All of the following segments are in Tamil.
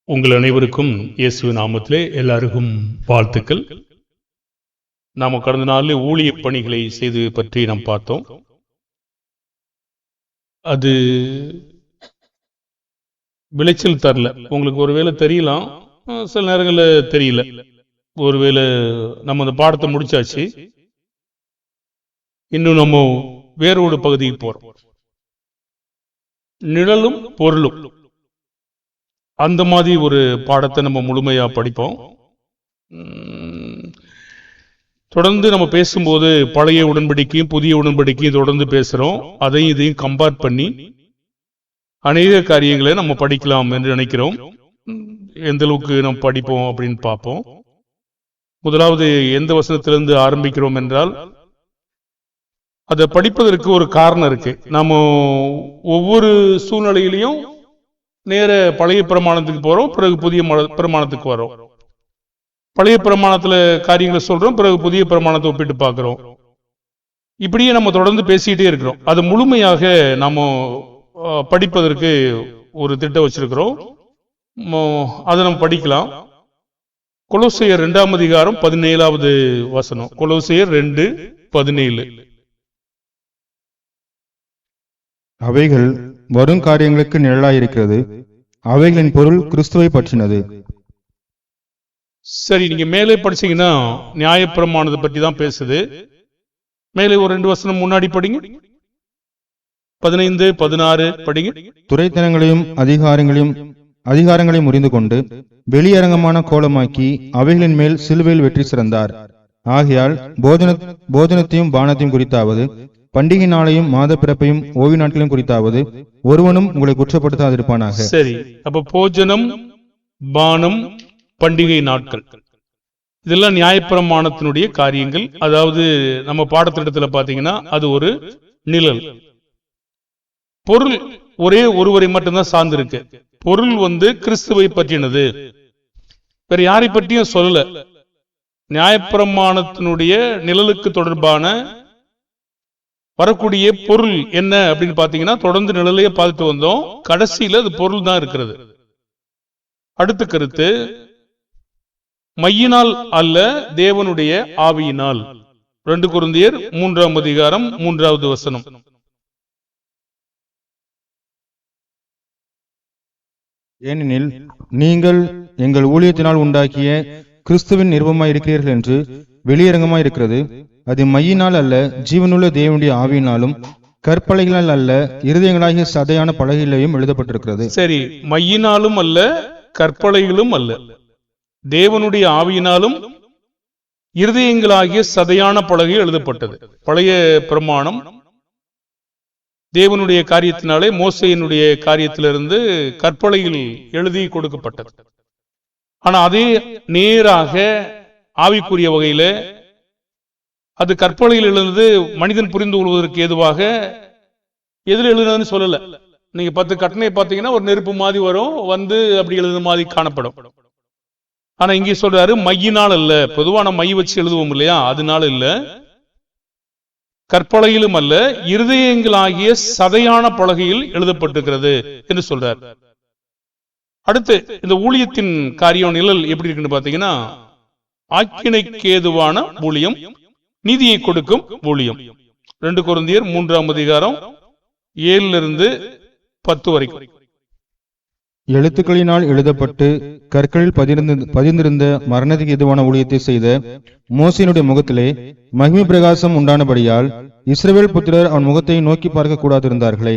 உங்கள் அனைவருக்கும் இயேசு நாமத்திலே எல்லாருக்கும் வாழ்த்துக்கள். நாம கடந்த நாளில் ஊழிய பணிகளை செய்து பற்றி நாம் பார்த்தோம். அது விளைச்சல் தரல. உங்களுக்கு ஒருவேளை தெரியலாம், சில நேரங்களில் தெரியல. ஒருவேளை நம்ம அந்த பாடத்தை முடிச்சாச்சு, இன்னும் நம்ம வேற ஒரு பகுதிக்கு போறோம். நிழலும் பொருளும், அந்த மாதிரி ஒரு பாடத்தை நம்ம முழுமையா படிப்போம். தொடர்ந்து நம்ம பேசும்போது பழைய உடன்படிக்கையும் புதிய உடன்படிக்கையும் தொடர்ந்து பேசுறோம். அதையும் இதையும் கம்பேர் பண்ணி அநேக காரியங்களை நம்ம படிக்கலாம் என்று நினைக்கிறோம். எந்த அளவுக்கு நம்ம படிப்போம் அப்படின்னு பார்ப்போம். முதலாவது எந்த வசனத்திலிருந்து ஆரம்பிக்கிறோம் என்றால், அதை படிப்பதற்கு ஒரு காரணம் இருக்கு. நாம ஒவ்வொரு சூழ்நிலையிலையும் நேர பழைய பிரமாணத்துக்கு போறோம், பிறகு புதிய பிரமாணத்துக்கு வரோம். பழைய பிரமாணத்துல காரியங்களை சொல்றோம், பிறகு புதிய பிரமாணத்தை ஒப்பிட்டு பார்க்கிறோம். இப்படியே நம்ம தொடர்ந்து பேசிக்கிட்டே இருக்கிறோம். அது முழுமையாக நாம படிப்பதற்கு ஒரு திட்டம் வச்சிருக்கிறோம். அதை நம்ம படிக்கலாம். கொலோசையர் 2ஆம் அதிகாரம் 17வது வசனம். கொலோசையர் 2:17. அவைகள் வரும் காரியங்களுக்கு நிழலாயிருக்கிறது, அவைகளின் பொருள் கிறிஸ்துவை பற்றினது. சரி, நீங்க மேலே படிச்சீங்கன்னா நியாயப்பிரமாணத்தை பற்றி தான் பேசுது. மேலே ஒரு 2 வசனம் முன்னாடி படிங்க. 15, 16 படிங்க. துரைத்தனங்களையும் அதிகாரங்களையும் முறிந்து கொண்டு வெளியரங்கமான கோலமாக்கி அவைகளின் மேல் சிலுவையில் வெற்றி சிறந்தார். ஆகையால் போஜனத்தையும் பானத்தையும் குறித்தாவது, பண்டிகை நாளையும் மாத பிறப்பையும் ஓய்வு நாட்களையும் குறித்தாவது ஒருவனும் உங்களை குற்றப்படுத்தாதிருப்பானாக. சரி, அப்ப போஜனம், பானம், பண்டிகை நாட்கள், இதெல்லாம் நியாயப்பிரமாணத்தினுடைய காரியங்கள். அதாவது நம்ம பாடத்திட்டத்துல பாத்தீங்கன்னா அது ஒரு நிழல். பொருள் ஒரே ஒருவரை மட்டும்தான் சார்ந்திருக்கு. பொருள் கிறிஸ்துவை பற்றினது, வேற யாரை பற்றியும் சொல்லல. நியாயப்பிரமாணத்தினுடைய நிழலுக்கு தொடர்பான வரக்கூடிய பொருள் என்ன அப்படின்னு பாத்தீங்கன்னா, தொடர்ந்து நிழலையே பார்த்துட்டு வந்தோம். கடைசியில அது பொருள் தான் இருக்கிறது. அடுத்த கருத்து, மையினால் அல்ல, தேவனுடைய ஆவியினால். 2 கொரிந்தியர் 3ஆம் அதிகாரம் 3வது வசனம். ஏனெனில் நீங்கள் எங்கள் ஊழியத்தினால் உண்டாக்கிய கிறிஸ்துவின் நிருபமாய் இருக்கிறீர்கள் என்று வெளியரங்கமாய் இருக்கிறது. அது மையினால் அல்ல, ஜீவனுள்ள தேவனுடைய ஆவியினாலும் கற்பலகைகளால் அல்ல, இருதயங்களாகிய சதையான பலகையிலையும் எழுதப்பட்டிருக்கிறது. சரி, மையினாலும் அல்ல, கற்பலைகளும் அல்ல, தேவனுடைய ஆவியினாலும் இருதயங்களாகிய சதையான பலகையில் எழுதப்பட்டது. பழைய பிரமாணம் தேவனுடைய காரியத்தினாலே மோசையினுடைய காரியத்திலிருந்து கற்பலையில் எழுதி கொடுக்கப்பட்டது. ஆனா அதே நேராக ஆவிக்குரிய வகையில அது கற்பலையில் எழுந்தது மனிதன் புரிந்து கொள்வதற்கு ஏதுவாக. எதில் எழுதுனதுன்னு சொல்லல. நீங்க 10 கட்டணை பார்த்தீங்கன்னா ஒரு நெருப்பு மாதிரி வரும், அப்படி எழுதுன மாதிரி காணப்படும். ஆனா இங்கே சொல்றாரு மையினால் அல்ல. பொதுவான மை வச்சு எழுதுவோம் இல்லையா, அதனால இல்ல, கற்பலையிலும் அல்ல, இருதயங்களாகிய சதையான பலகையில் எழுதப்பட்டிருக்கிறது என்று சொல்றார். அடுத்து இந்த ஊழியத்தின் காரியம் நிழல் எப்படி இருக்குன்னு பாத்தீங்கன்னா, ஆக்கினைக்கு ஏதுவான ஊழியம், நீதியை கொடுக்கும் ஊழியம். 2 கொரிந்தியர் 3ஆம் அதிகாரம் 7 10 வரைக்கும். எழுத்துக்களினால் எழுதப்பட்டு கற்களில் பதிந்திருந்த மரணத்துக்கு எதுவான ஊழியத்தை செய்த மோசையினுடைய முகத்திலே மகிமை பிரகாசம் உண்டானபடியால் இஸ்ரவேல் புத்திரர் அவன் முகத்தை நோக்கி பார்க்க கூடாதிருந்தார்களே.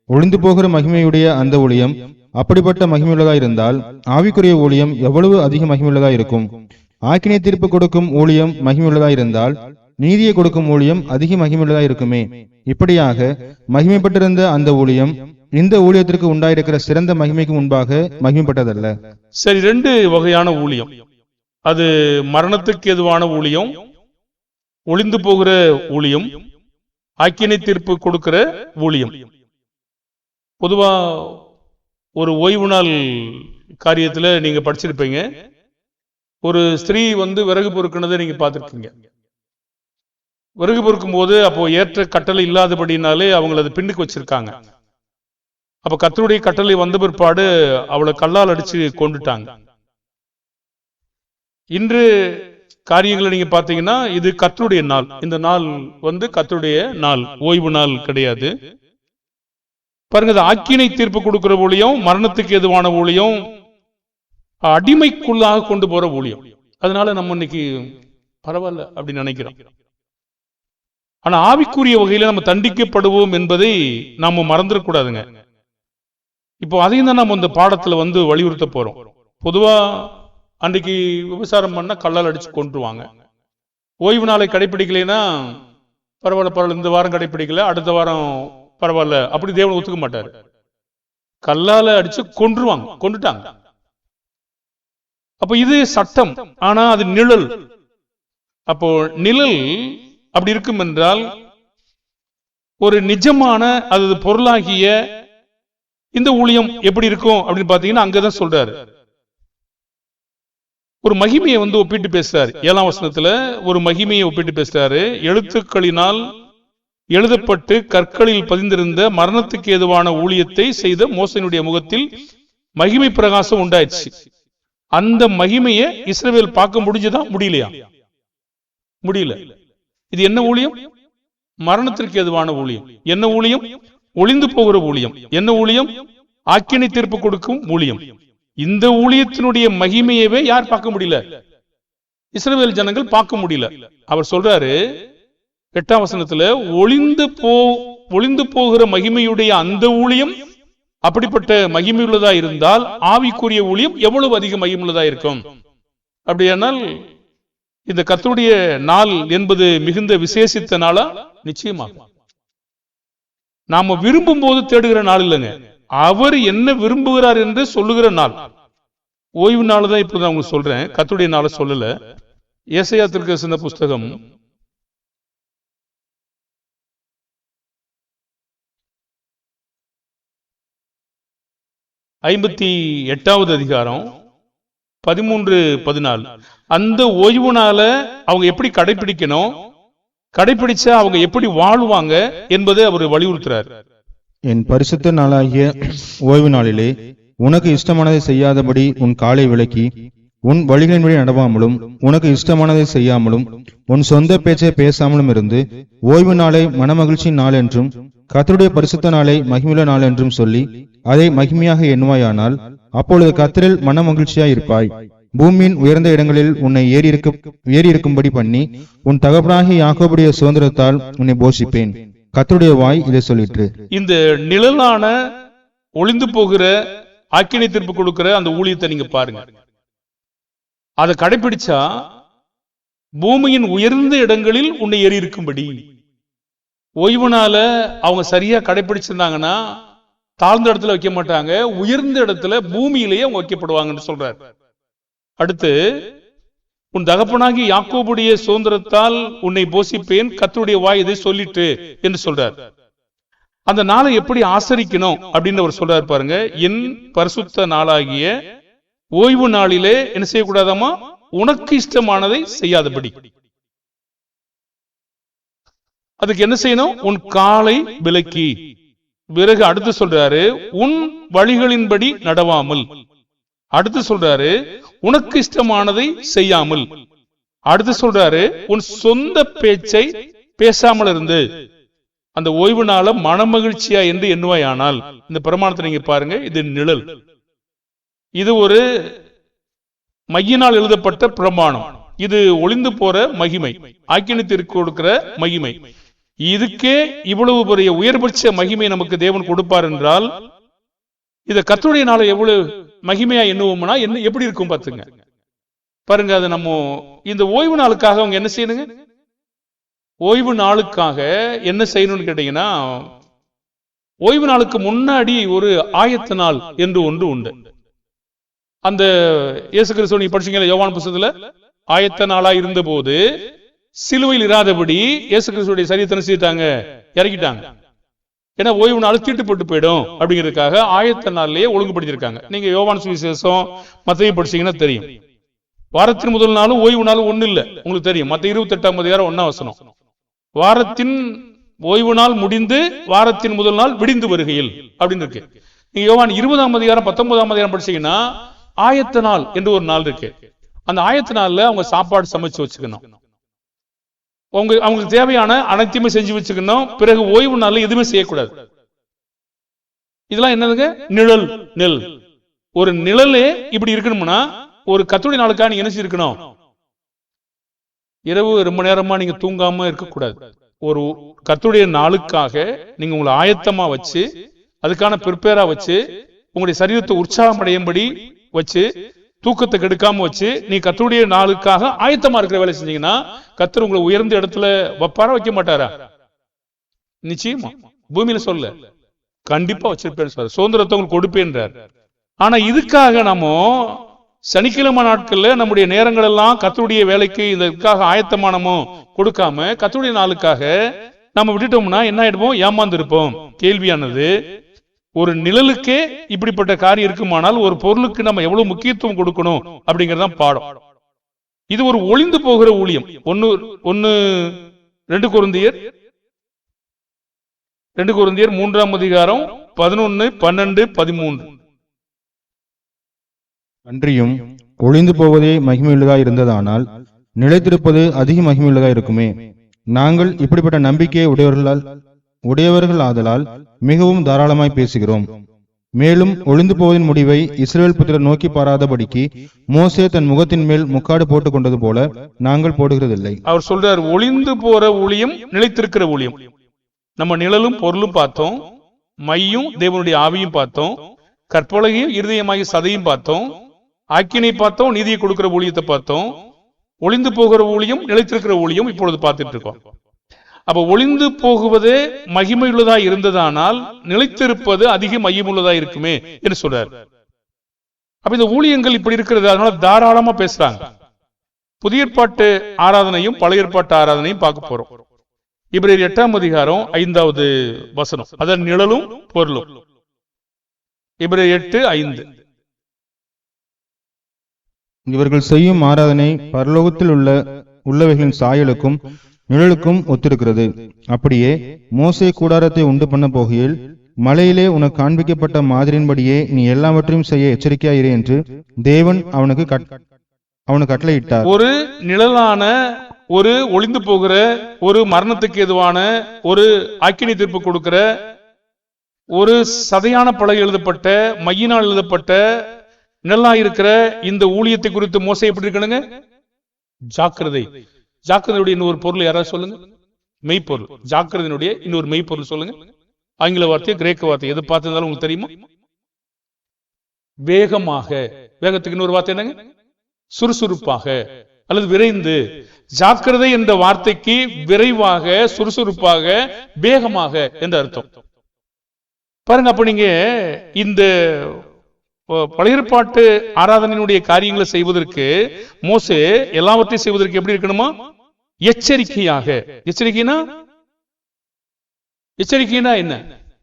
ஒளிந்து போகிற மகிமையுடைய அந்த ஊழியம் அப்படிப்பட்ட மகிமையுள்ளதா இருந்தால் ஆவிக்குரிய ஊழியம் எவ்வளவு அதிக மகிமையுள்ளதா இருக்கும். ஆக்கினை தீர்ப்பு கொடுக்கும் ஊழியம் மகிமையுள்ளதா இருந்தால் நீதியை கொடுக்கும் ஊழியம் அதிக மகிமையுள்ளதா இருக்குமே. இப்படியாக மகிமைப்பட்டிருந்த அந்த ஊழியம் இந்த ஊழியத்திற்கு உண்டாயிருக்கிற சிறந்த மகிமைக்கு முன்பாக மகிமைப்பட்டதல்ல. சரி, 2 வகையான ஊழியம். அது மரணத்துக்கு எதுவான ஊழியம், ஒளிந்து போகிற ஊழியம், ஆக்கினை தீர்ப்பு கொடுக்கிற ஊழியம். பொதுவா ஒரு ஓய்வு நாள் காரியத்துல நீங்க படிச்சிருப்பீங்க. ஒரு ஸ்திரீ விறகு பொறுக்கினதை நீங்க பார்த்திருக்கீங்க. விறகு பொறுக்கும் போது அப்போ ஏற்ற கட்டளை இல்லாதபடினாலே அவங்கள அது பின்னுக்கு வச்சிருக்காங்க. அப்ப கர்த்தருடைய கட்டளை வந்த பிற்பாடு அவளை கல்லால் அடிச்சு கொண்டுட்டாங்க. இன்று காரியங்களை நீங்க பாத்தீங்கன்னா இது கர்த்தருடைய நாள். இந்த நாள் கர்த்தருடைய நாள், ஓய்வு நாள் கிடையாது. பாருங்க, ஆக்கினை தீர்ப்பு கொடுக்கிற ஊழியம், மரணத்துக்கு எதுவான ஊழியம், அடிமைக்குள்ளாக கொண்டு போற ஊழியம். அதனால நம்ம இன்னைக்கு பரவாயில்ல அப்படின்னு நினைக்கிறோம். ஆனா ஆவிக்குரிய வகையில நம்ம தண்டிக்கப்படுவோம் என்பதை நாம மறந்துடக்கூடாதுங்க. இப்போ அதையும் தான் நம்ம இந்த பாடத்துல வலியுறுத்த போறோம். பொதுவா அன்றைக்கு விபச்சாரம் பண்ணா கல்லால் அடிச்சு கொண்டுருவாங்க. ஓய்வு நாளை கடைபிடிக்கலைன்னா பரவாயில்ல, இந்த வாரம் கடைபிடிக்கல, அடுத்த வாரம் பரவாயில்ல, அப்படி தேவன் ஒத்துக்க மாட்டாரு. கல்லால அடிச்சு கொண்டுட்டாங்க. அப்ப இது சட்டம், ஆனா அது நிழல். அப்போ நிழல் அப்படி இருக்கும் என்றால் ஒரு நிஜமான அது பொருளாகிய இந்த ஊழியம் எப்படி இருக்கும் அப்படின்னு பாத்தீங்கன்னா அங்கதான் சொல்றாரு. ஒரு மகிமையை ஒப்பிட்டு பேசுறாரு. 7ஆம் வசனத்துல ஒரு மகிமையை ஒப்பிட்டு பேசுறாரு. எழுத்துக்களினால் எழுதப்பட்டு கற்களில் பதிந்திருந்த மரணத்துக்கு ஏதுவான ஊழியத்தை செய்த மோசனுடைய முகத்தில் மகிமை பிரகாசம் உண்டாயிடுச்சு. அந்த மகிமையை இஸ்ரவேல் பார்க்க முடிஞ்சதா? முடியலையா? முடியல. இது என்ன ஊழியம்? மரணத்திற்கு எதுவான ஊழியம். என்ன ஊழியம்? ஒளிந்து போகிற ஊழியம். என்ன ஊழியம்? ஆக்கினை தீர்ப்பு கொடுக்கும் ஊழியம். இந்த ஊழியத்தினுடைய மகிமையவே யார் பார்க்க முடியல? இஸ்ரவேல் ஜனங்கள் பார்க்க முடியல. அவர் சொல்றாரு 8ஆம் வசனத்துல, ஒளிந்து போகிற மகிமையுடைய அந்த ஊழியம் அப்படிப்பட்ட மகிமையுள்ளதா இருந்தால் ஆவிக்குரிய ஊழியம் எவ்வளவு அதிக மகிமையுள்ளதா இருக்கும். அப்படியானால் இந்த கர்த்தருடைய நாள் என்பது மிகுந்த விசேஷித்த நாளா? நிச்சயமாக. நாம விரும்பும் போது தேடுகிற நாள் இல்லைங்க, அவர் என்ன விரும்புகிறார் என்று சொல்லுகிற நாள். ஓய்வு நாள் தான் இப்ப நான் உங்களுக்கு சொல்றேன், கர்த்தருடைய நாளை சொல்லல. ஏசாயா தீர்க்கதரிசன புஸ்தகம் 58வது அதிகாரம் 13-14. அந்த ஓய்வு நாள அவங்க எப்படி கடைபிடிக்கணும், கடைபிடிச்சா அவங்க எப்படி வாழ்வாங்க என்பதை அவர் வலியுறுத்துறார். என் பரிசுத்த நாளாகிய ஓய்வு நாளிலே உனக்கு இஷ்டமானதை செய்யாதபடி உன் காலை விலக்கி உன் வழிகளின்படி நடவாமலும் உனக்கு இஷ்டமானதை செய்யாமலும் உன் சொந்த பேச்சை பேசாமலும் இருந்து ஓய்வு நாளை மனமகிழ்ச்சியின் நாள் என்றும் கர்த்தருடைய பரிசுத்த நாளை மகிமையுள்ள நாள் என்றும் சொல்லி அதை மகிமையாக எண்ணுவாயானால் அப்பொழுது கர்த்தரில் மன மகிழ்ச்சியாய் இருப்பாய். பூமியின் உயர்ந்த இடங்களில் உன்னை ஏறி இருக்கும்படி பண்ணி உன் தகப்பனாகிய யாக்கோபுடைய சுதந்திரத்தால் உன்னை போஷிப்பேன். கர்த்தருடைய வாய் இதை சொல்லிற்று. இந்த நிழலான ஒளிந்து போகிற ஆக்கினை தீர்ப்பு கொடுக்கிற அந்த ஊழியத்தை நீங்க பாருங்க. அதை கடைபிடிச்சா பூமியின் உயர்ந்த இடங்களில் உன்னை ஏறி இருக்கும்படி. ஓய்வுனால அவங்க சரியா கடைபிடிச்சிருந்தாங்கன்னா தாழ்ந்த இடத்துல வைக்க மாட்டாங்க, உயர்ந்த இடத்துல பூமியிலேயே அவங்க வைக்கப்படுவாங்கன்னு சொல்றாரு. அடுத்து, உன் தகப்பனாகி யாக்கோபுடைய சுதந்திரத்தால் உன்னை போஷிப்பேன், கர்த்தருடைய வாய் இதை சொல்லிட்டு என்று சொல்றார். அந்த நாளை எப்படி ஆசரிக்கணும் அப்படின்னு அவர் சொல்றாரு பாருங்க. என் பரிசுத்த நாளாகிய ஓய்வு நாளிலே என்ன செய்யக்கூடாதாமா? உனக்கு இஷ்டமானதை செய்யாதபடி. அதுக்கு என்ன செய்யணும்? உன் காலை விலக்கி. பிறகு அடுத்து சொல்றாரு, உன் வழிகளின்படி நடவாமல். அடுத்து சொல்றாரு, உனக்கு இஷ்டமானதை செய்யாமல். அடுத்து சொல்றாரு, உன் சொந்த பேச்சை பேசாமல் இருந்து அந்த ஓய்வு நாள மனமகிழ்ச்சியா என்று எண்ணுவாயானால். இந்த பிரமாணத்தை நீங்க பாருங்க, இது நிழல். இது ஒரு மையினால் எழுதப்பட்ட பிரமாணம். இது ஒளிந்து போற மகிமை, ஆக்கினத்திற்கு கொடுக்கிற மகிமை. இதுக்கே இவ்வளவு பெரிய உயர்பட்ச மகிமை நமக்கு தேவன் கொடுப்பார் என்றால் இத கர்த்தருடைய நாளை எவ்வளவு மகிமையா எண்ணுவோம்னா என்ன எப்படி இருக்கும் பாத்துங்க. பாருங்க, அது நம்ம இந்த ஓய்வு நாளுக்காக அவங்க என்ன செய்யணுங்க? ஓய்வு நாளுக்காக என்ன செய்யணும்னு கேட்டீங்கன்னா, ஓய்வு நாளுக்கு முன்னாடி ஒரு ஆயத்த நாள் என்று ஒன்று உண்டு. அந்த இயேசு கிறிஸ்துவ நீங்க படிச்சீங்களா யோவான் புத்தகத்துல? ஆயத்த நாளா இருந்த போது சிலுவையில் இராதபடி இயேசு கிறிஸ்துடைய சரீரத்தை செய்தாங்க, இறக்கிட்டாங்க. ஏன்னா ஓய்வு நாள் தீட்டுப்பட்டு போயிடும் அப்படிங்கிறதுக்காக ஆயத்த நாள்லயே ஒழுங்குபடுத்திருக்காங்க. நீங்க யோவான் சுவிசேஷம் மத்தேயு படிச்சீங்கன்னா தெரியும். வாரத்தின் முதல் நாளும் ஓய்வு நாளும் ஒண்ணு இல்ல, உங்களுக்கு தெரியும். மத்த 28ஆம் அதிகாரம் 1ஆம் வசனம். வாரத்தின் ஓய்வு நாள் முடிந்து வாரத்தின் முதல் நாள் விடிந்து வருகையில் அப்படின்னு இருக்கு. நீங்க யோவான் 20ஆம் அதிகாரம் 19ஆம் அதிகாரம் படிச்சீங்கன்னா ஆயத்த நாள் என்று ஒரு நாள் இருக்கு. அந்த ஆயத்த நாள்ல அவங்க சாப்பாடு சமைச்சு வச்சுக்கணும். அவங்களுக்கு தேவையான அனைத்தையுமே செஞ்சு வச்சுக்கணும். பிறகு ஓய்வு நாள்ல எதுவுமே செய்யக்கூடாது. இதெல்லாம் என்னதுங்க? நிழல். நெல் ஒரு நிழலே இப்படி இருக்கணும்னா ஒரு கர்த்தருடைய நாளுக்காக நீங்க என்ன இருக்கணும்? இரவு ரொம்ப நேரமா நீங்க தூங்காம இருக்கக்கூடாது. ஒரு கர்த்தருடைய நாளுக்காக நீங்க உங்களை ஆயத்தமா வச்சு, அதுக்கான ப்ரிப்பேரா வச்சு, உங்களுடைய சரீரத்தை உற்சாகம் அடையும்படி வச்சு, தூக்கத்தை கெடுக்காம வச்சு, நீ கர்த்தருடைய நாளுக்காக ஆயத்தமா இருக்கிற வேலை செஞ்சீங்கன்னா கர்த்தர் உங்களை உயர்ந்த இடத்துல வைப்பாரா வைக்க மாட்டாரா? நிச்சயமா. பூமியில சொல்ல கண்டிப்பா வச்சிருப்பேன் சார், சுதந்திரத்தை உங்களுக்கு கொடுப்பேன்றார். ஆனா இதுக்காக நம்ம சனிக்கிழமை நாட்கள்ல நம்முடைய நேரங்கள் எல்லாம் கர்த்தருடைய வேலைக்கு இதற்காக ஆயத்தமானமோ கொடுக்காம கர்த்தருடைய நாளுக்காக நம்ம விட்டுட்டோம்னா என்ன ஆயிடுவோம்? ஏமாந்து இருப்போம். கேள்வியானது, ஒரு நிழலுக்கே இப்படிப்பட்ட காரியம் இருக்குமானால் ஒரு பொருளுக்கு நம்ம எவ்வளவு முக்கியத்துவம் கொடுக்கணும் அப்படிங்கறதான் பாடம். இது ஒரு ஒளிந்து போகிற ஊழியம். 2 கொரிந்தியர் 3ஆம் அதிகாரம் 11, 12, 13. அன்றியும் ஒளிந்து போவதே மகிமையுள்ளதாய் இருந்ததானால் நிலைத்திருப்பது அதிக மகிமையுள்ளதாய் இருக்குமே. நாங்கள் இப்படிப்பட்ட நம்பிக்கையை உடையவர்கள் ஆதலால் மிகவும் தாராளமாய் பேசுகிறோம். மேலும் ஒளிந்து போவதின் முடிவை இஸ்ரவேல் புத்திரர் நோக்கி பாராதபடிக்கு மோசே தன் முகத்தின் மேல் முக்காடு போட்டுக் கொண்டது போல நாங்கள் போடுகிறதில்லை. அவர் சொல்றார், ஒளிந்து போற ஊழியம், நிலைத்திருக்கிற ஊழியம். நம்ம நிழலும் பொருளும் பார்த்தோம், மையும் தேவனுடைய ஆவியும் பார்த்தோம், கற்பலகையும் இருதயமாகி சதையும் பார்த்தோம், ஆக்கினை பார்த்தோம், நீதியை கொடுக்கிற ஊழியத்தை பார்த்தோம். ஒளிந்து போகிற ஊழியம், நிலைத்திருக்கிற ஊழியம் இப்பொழுது பார்த்துட்டு இருக்கோம். அப்ப ஒளிந்து போகுவதே மகிமையுள்ளதா இருந்ததானால் நிலைத்திருப்பது அதிக மகிமுள்ளதா இருக்குமே என்று சொல்றார். அப்ப இந்த ஊழியங்கள் இப்படி இருக்கிறது, அதனால தாராளமா பேசுறாங்க. புதிய ஏற்பாட்டு ஆராதனையும் பழைய ஏற்பாட்டு ஆராதனையும் பார்க்க போறோம். எபிரேயர் 8ஆம் அதிகாரம் 5வது வசனம், அதன் நிழலும் பொருளும். எபிரேயர் 8:5. இவர்கள் செய்யும் ஆராதனை பரலோகத்தில் உள்ளவைகளின் சாயலுக்கும் நிழலுக்கும் ஒத்திருக்கிறது. அப்படியே மோசே கூடாரத்தை உண்டு பண்ண போகையில் மலையிலே உனக்கு காண்பிக்கப்பட்ட மாதிரியின்படியே நீ எல்லாவற்றையும் செய்ய எச்சரிக்கையாயிரு என்று தேவன் அவனுக்கு கட்டளையிட்டார். ஒரு நிழலான, ஒரு ஒளிந்து போகிற, ஒரு மரணத்துக்கு எதுவான, ஒரு ஆக்கினை தீர்ப்பு கொடுக்கிற, ஒரு சதையான பலகை எழுதப்பட்ட, மையினால் எழுதப்பட்ட நிழலா இருக்கிற இந்த ஊழியத்தை குறித்து மோசே எப்படி இருக்கணுங்க? ஜாக்கிரதை. ஜாக்கிரதையுடைய இன்னொரு பொருள் யாராவது சொல்லுங்க. மெய்ப்பொருள். ஜாக்கிரதையினுடைய இன்னொரு மெய்ப்பொருள் சொல்லுங்க. ஆங்கில வார்த்தை, கிரேக்க வார்த்தை, எது பார்த்திருந்தாலும் உங்களுக்கு தெரியுமா? வேகமாக. வேகத்துக்கு இன்னொரு வார்த்தை என்னங்க? சுறுசுறுப்பாக அல்லது விரைந்து. ஜாக்கிரதை என்ற வார்த்தைக்கு விரைவாக, சுறுசுறுப்பாக, வேகமாக என்று அர்த்தம். பாருங்க, அப்ப நீங்க இந்த பழைய ஏற்பாட்டு ஆராதனையினுடைய காரியங்களை செய்வதற்கு மோசே எல்லாவற்றையும் செய்வதற்கு எப்படி இருக்கணுமா? எச்சரிக்கையாக. எச்சரிக்கைனா என்ன?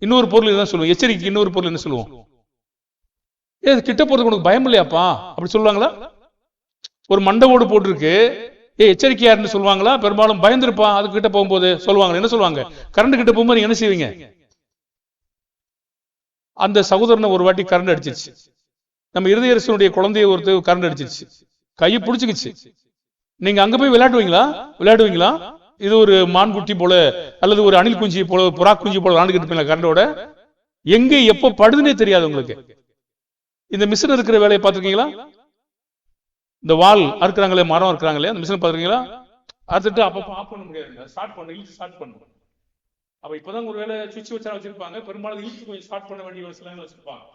இன்னொரு பொருள் என்ன சொல்லுவோம்? எச்சரிக்கை இன்னொரு பொருள் என்ன சொல்லுவோம்? கிட்ட போறதுக்கு உனக்கு பயம் இல்லையாப்பா அப்படி சொல்லுவாங்களா? ஒரு மண்டவோடு போட்டிருக்கு, எச்சரிக்கையாருன்னு சொல்லுவாங்களா? பெரும்பாலும் பயந்துருப்பா அது கிட்ட போகும்போது சொல்லுவாங்க. என்ன சொல்லுவாங்க? கரண்ட் கிட்ட போகும்போது நீங்க என்ன செய்வீங்க? அந்த சகோதரனை ஒரு வாட்டி கரண்ட் அடிச்சிருச்சு. நம்ம இருதயரசனுடைய குழந்தைய ஒருத்தர் கரண்ட் அடிச்சிருச்சு, கையை பிடிச்சிக்கிச்சு. நீங்க அங்க போய் விளையாடுவீங்களா? இது ஒரு மான் குட்டி போல அல்லது ஒரு அணில் குஞ்சி போல, புறா குஞ்சி போல விளையாண்டுக்கிட்டு இருப்பீங்களா? கரண்டோட எங்க எப்ப படுதுன்னே தெரியாது உங்களுக்கு. இந்த மிஷின் இருக்கிற வேலையை பார்த்துருக்கீங்களா? இந்த வால் அறுக்கிறாங்களே, மரம் இருக்கிறாங்களே, அந்த மிஷின் பார்த்துருக்கீங்களா? அறுத்துட்டு அப்பப்போ ஆஃப் பண்ண முடியாது, ஸ்டார்ட் பண்ணும். அப்ப இப்பதான் ஒரு வேலை சுவிட்ச் வச்சா வச்சிருப்பாங்க, பெரும்பாலும் இழுத்து கொஞ்சம் ஸ்டார்ட் பண்ண வேண்டிய ஒரு சில வச்சிருப்பாங்க.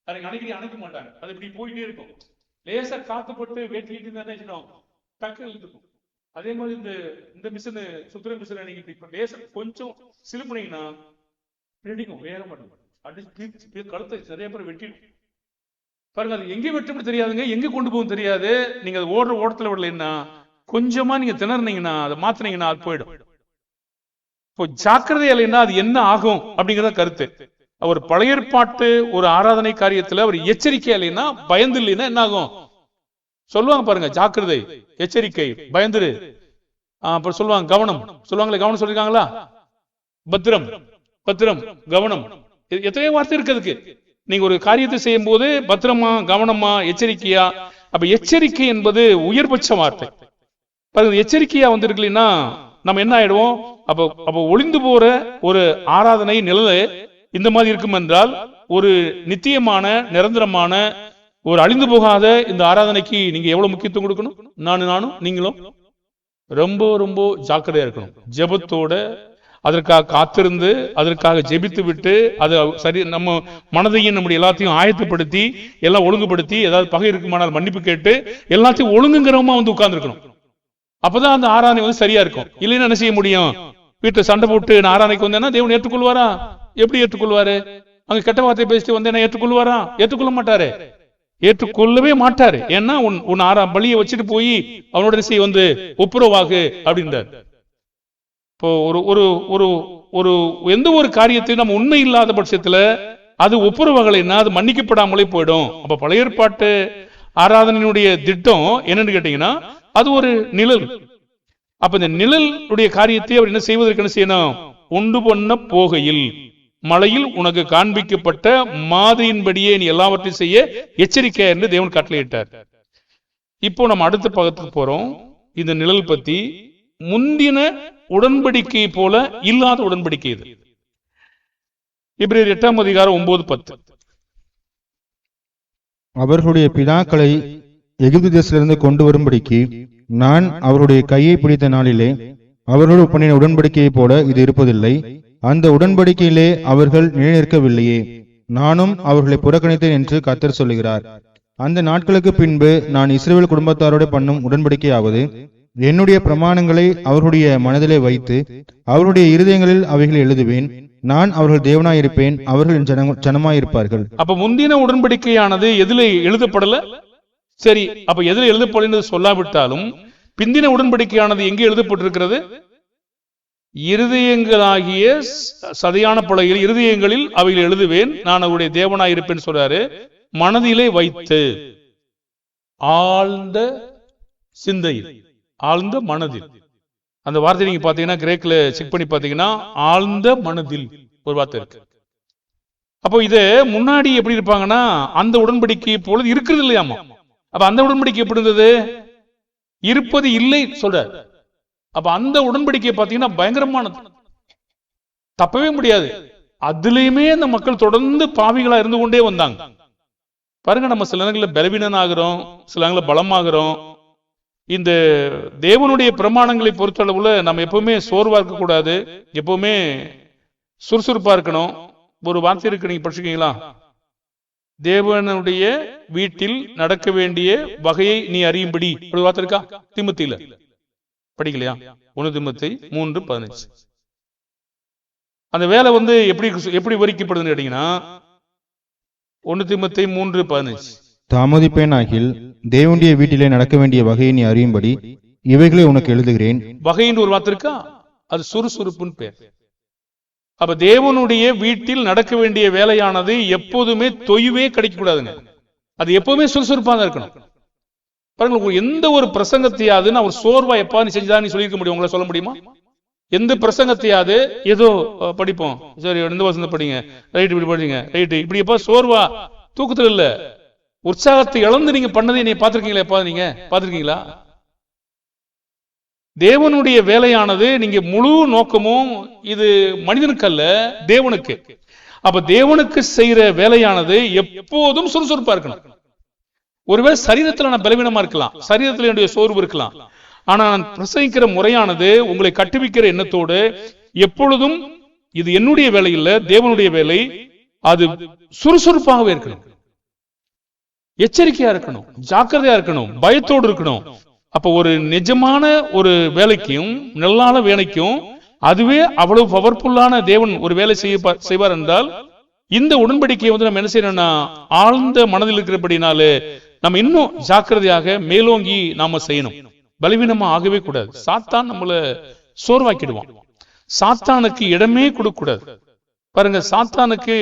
அதை அணைக்க மாட்டாங்க, அது இப்படி போயிட்டே இருக்கும். லேசா காத்துப்பட்டு வேட்டிட்டு டக்கு இழுத்துக்கும். அதே மாதிரி இந்த மிஷின், சுத்திர மிஷின் நீங்க லேசா கொஞ்சம் சிலுப்புனீங்கன்னா ரெடிக்கும், வேக மாட்டோம். அப்படி கழுத்தை நிறைய பேர் வெட்டிடும். பாருங்க, அது எங்க வெட்டும்னு தெரியாதுங்க, எங்க கொண்டு போகும் தெரியாது. நீங்க அது ஓடுற ஓட்டத்துல விடலைன்னா, கொஞ்சமா நீங்க திணறினீங்கன்னா, அதை மாத்தினீங்கன்னா அது போயிடும். இப்போ ஜாக்கிரதை இல்லைன்னா அது என்ன ஆகும் அப்படிங்கிறத கருத்து. அவர் பழைய ஏற்பாட்டு ஒரு ஆராதனை காரியத்துல அவர் எச்சரிக்கை இல்லைன்னா, பயந்து இல்லைன்னா என்ன ஆகும் சொல்லுவாங்க பாருங்க. ஜாக்கிரதை, எச்சரிக்கை, பயந்துரு. அப்புறம் சொல்லுவாங்க கவனம். சொல்லுவாங்களே, கவனம் சொல்லிருக்காங்களா? பத்திரம், கவனம். எத்தனையோ வார்த்தை இருக்கிறதுக்கு. நீங்க ஒரு காரியத்தை செய்யும் போது பத்திரமா, கவனமா, எச்சரிக்கையா. அப்ப எச்சரிக்கை என்பது உயர்பட்ச வார்த்தை. பாருங்க, எச்சரிக்கையா வந்திருக்கலன்னா நம்ம என்ன ஆயிடுவோம்? அப்ப ஒளிந்து போற ஒரு ஆராதனை நிழல் இந்த மாதிரி இருக்கும் என்றால், ஒரு நித்தியமான, நிரந்தரமான, ஒரு அழிந்து போகாத இந்த ஆராதனைக்கு நீங்க எவ்வளவு முக்கியத்துவம் கொடுக்கணும்? நானும் நீங்களும் ரொம்ப ரொம்ப ஜாக்கிரதையா இருக்கணும். ஜெபத்தோட அதற்காக காத்திருந்து, அதற்காக ஜெபித்து விட்டு, அது சரி நம்ம மனதையும் நம்முடைய எல்லாத்தையும் ஆயத்தப்படுத்தி, எல்லாம் ஒழுங்குபடுத்தி, ஏதாவது பகை இருக்குமானால் மன்னிப்பு கேட்டு, எல்லாத்தையும் ஒழுங்குங்கிறவமா வந்து உட்கார்ந்துருக்கணும். அப்பதான் அந்த ஆராதனை வந்து சரியா இருக்கும். இல்லைன்னா என்ன செய்ய முடியும்? வீட்டுல சண்டை போட்டு நான் ஆராதனைக்கு வந்தேன்னா தேவன் ஏற்றுக்கொள்வாரா? எப்படி ஏற்றுக்கொள்வாரு? அங்க கெட்ட வார்த்தை பேசிட்டு வந்தேன்னா ஏற்றுக்கொள்வாரா? ஏற்றுக்கொள்ள மாட்டாரு, ஏற்றுக்கொள்ளவே மாட்டாரு. ஏன்னா உன் பலியை வச்சுட்டு போய் அவனோட செய்ய வந்து ஒப்புரவாகு அப்படின்றார். இப்போ ஒரு ஒரு ஒரு எந்த ஒரு காரியத்தையும் நம்ம உண்மை இல்லாத பட்சத்துல அது ஒப்புரவாகலைன்னா அது மன்னிக்கப்படாமலே போயிடும். அப்ப பழைய ஏற்பாட்டு ஆராதனையினுடைய திட்டம் என்னன்னு கேட்டீங்கன்னா, அது ஒரு நிழல். அப்ப இந்த நிழலுடைய காரியத்தை அவர் என்ன செய்வதற்கு என்ன செய்யணும்? உண்டு பண்ண போகையில் மலையில் உனக்கு காண்பிக்கப்பட்ட மாதிரியின்படியே நீ எல்லாவற்றையும் செய்ய எச்சரிக்கை என்று தேவன் கட்டளையிட்டார். இப்போ நம்ம அடுத்த பக்கத்துக்கு போறோம். இந்த நிழல் பத்தி முந்தின உடன்படிக்கை போல இல்லாத உடன்படிக்கை இது. எபிரேயர் 8ஆம் அதிகாரம் 9-10. அவர்களுடைய பிதாக்களை எகிப்து தேசத்திலிருந்து கொண்டு வரும்படிக்கு நான் அவருடைய கையை பிடித்த நாளிலே அவர்களோடு பண்ணின உடன்படிக்கையை போல இது இருப்பதில்லை. அந்த உடன்படிக்கையிலே அவர்கள் நிலைநிற்கவில்லையே, நானும் அவர்களை புறக்கணித்தேன் என்று கர்த்தர் சொல்லுகிறார். அந்த நாட்களுக்கு பின்பு நான் இஸ்ரவேல் குடும்பத்தாரோடு பண்ணும் உடன்படிக்கையாவது, என்னுடைய பிரமாணங்களை அவர்களுடைய மனதிலே வைத்து அவருடைய இருதயங்களில் அவைகளை எழுதுவேன். நான் அவர்கள் தேவனாயிருப்பேன், அவர்கள் என் ஜனமாயிருப்பார்கள். அப்ப முந்தின உடன்படிக்கையானது எதுல எழுதப்படல? சரி, அப்ப எதுல எழுதப்படல சொல்லாவிட்டாலும் பிந்தின உடன்படிக்கையானது எங்கே எழுதப்பட்டிருக்கிறது? இருதயங்களாகிய சதையான பலகையில் இருதயங்களில் அவைகள் எழுதுவேன், நான் அவருடைய தேவனாயிருப்பேன் சொல்றாரு. மனதிலே வைத்து, ஆழ்ந்த சிந்தையில், ஆழ்ந்த மனதில். அந்த வார்த்தை நீங்க பாத்தீங்கன்னா கிரேக்ல செக் பண்ணி பாத்தீங்கன்னா ஆழ்ந்த மனதில் ஒரு வார்த்தை இருக்கு. அப்போ இது முன்னாடி எப்படி இருப்பாங்கன்னா அந்த உடன்படிக்கை போல இருக்கிறது இல்லையாமா. அப்ப அந்த உடன்படிக்கை எப்படி இருந்தது? இருப்பது இல்லை சொல்றாரு. அப்ப அந்த உடன்படிக்கை பாத்தீங்கன்னா பயங்கரமானது, தப்பவே முடியாது. அதுலயுமே அந்த மக்கள் தொடர்ந்து பாவிகளா இருந்து கொண்டே வந்தாங்க. பாருங்க, நம்ம சில நேரங்களில் பலவீனன் ஆகிறோம், சில நேரங்களில் பலமாகிறோம். இந்த தேவனுடைய பிரமாணங்களை பொறுத்தளவுல நம்ம எப்பவுமே சோர்வா இருக்க கூடாது, எப்பவுமே சுறுசுறுப்பா இருக்கணும். ஒரு வார்த்தை இருக்கு, நீங்க படிச்சுக்கீங்களா? தேவனுடைய வீட்டில் நடக்க வேண்டிய வகையை நீ அறியும்படி ஒரு வார்த்தை இருக்கா? தீமோத்தேயுல படிக்கலையா? 1 தீமோத்தேயு 3:15. அந்த வேலை வந்து எப்படி விவரிக்கப்படுதுன்னு கேட்டீங்கன்னா 1 தீமோத்தேயு 3:15. தாமதிப்பேனாகில் தேவனுடைய வீட்டிலே நடக்க வேண்டிய வகையை நீ அறியும்படி இவைகளை உனக்கு எழுதுகிறேன். வகைன்னு ஒரு வார்த்தை இருக்கா? அது சுறுசுறுப்புன்னு பேர். அப்ப தேவனுடைய வீட்டில் நடக்க வேண்டிய வேலையானது எப்போதுமே தொய்வே கிடைக்க கூடாதுங்க. அது எப்பவுமே சுறுசுறுப்பா தான் இருக்கணும். பாருங்க, எந்த ஒரு பிரசங்கத்தையாவது நான் ஒரு சோர்வா எப்பா நீ செஞ்சதா நீ சொல்லியிருக்க முடியும்? உங்களை சொல்ல முடியுமா? எந்த பிரசங்கத்தையாவது ஏதோ படிப்போம், சரி எந்த வசந்த படிங்க, ரைட் இப்படி படிங்க, ரைட் இப்படி எப்பா சோர்வா தூக்கத்துல இல்ல உற்சாகத்தை இழந்து நீங்க பண்ணதை நீ பாத்திருக்கீங்களா? எப்பா நீங்க பாத்திருக்கீங்களா? தேவனுடைய வேலையானது நீங்க முழு நோக்கமும் இது மனிதனுக்கு அல்ல, தேவனுக்கு. அப்ப தேவனுக்கு செய்யற வேலையானது எப்போதும் சுறுசுறுப்பா இருக்கணும். ஒருவேளை சரீரத்துல நான் பலவீனமா இருக்கலாம், சரீரத்துல என்னுடைய சோர்வு இருக்கலாம், ஆனா நான் பிரசங்கிக்கிற முறையானது உங்களை கட்டுவிக்கிற எண்ணத்தோடு எப்பொழுதும் இது என்னுடைய வேலை இல்ல, தேவனுடைய வேலை, அது சுறுசுறுப்பாகவே இருக்கணும், எச்சரிக்கையா இருக்கணும், ஜாக்கிரதையா இருக்கணும், பயத்தோடு இருக்கணும். அப்ப ஒரு நிஜமான ஒரு வேலைக்கும் நல்லான வேலைக்கும் அதுவே அவ்வளவு பவர்ஃபுல்லான தேவன் ஒரு வேலை செய்வார் என்றால், இந்த உடன்படிக்கையை வந்து நம்ம என்ன செய்யணும்னா ஆழ்ந்த மனதில் இருக்கிறபடினாலே நம்ம இன்னும் ஜாக்கிரதையாக மேலோங்கி நாம செய்யணும். பலவீனமா ஆகவே கூடாது. சாத்தான் நம்மள சோர்வாக்கிடுவான். சாத்தானுக்கு இடமே கொடுக்க கூடாது. பாருங்க, சாத்தானுக்கு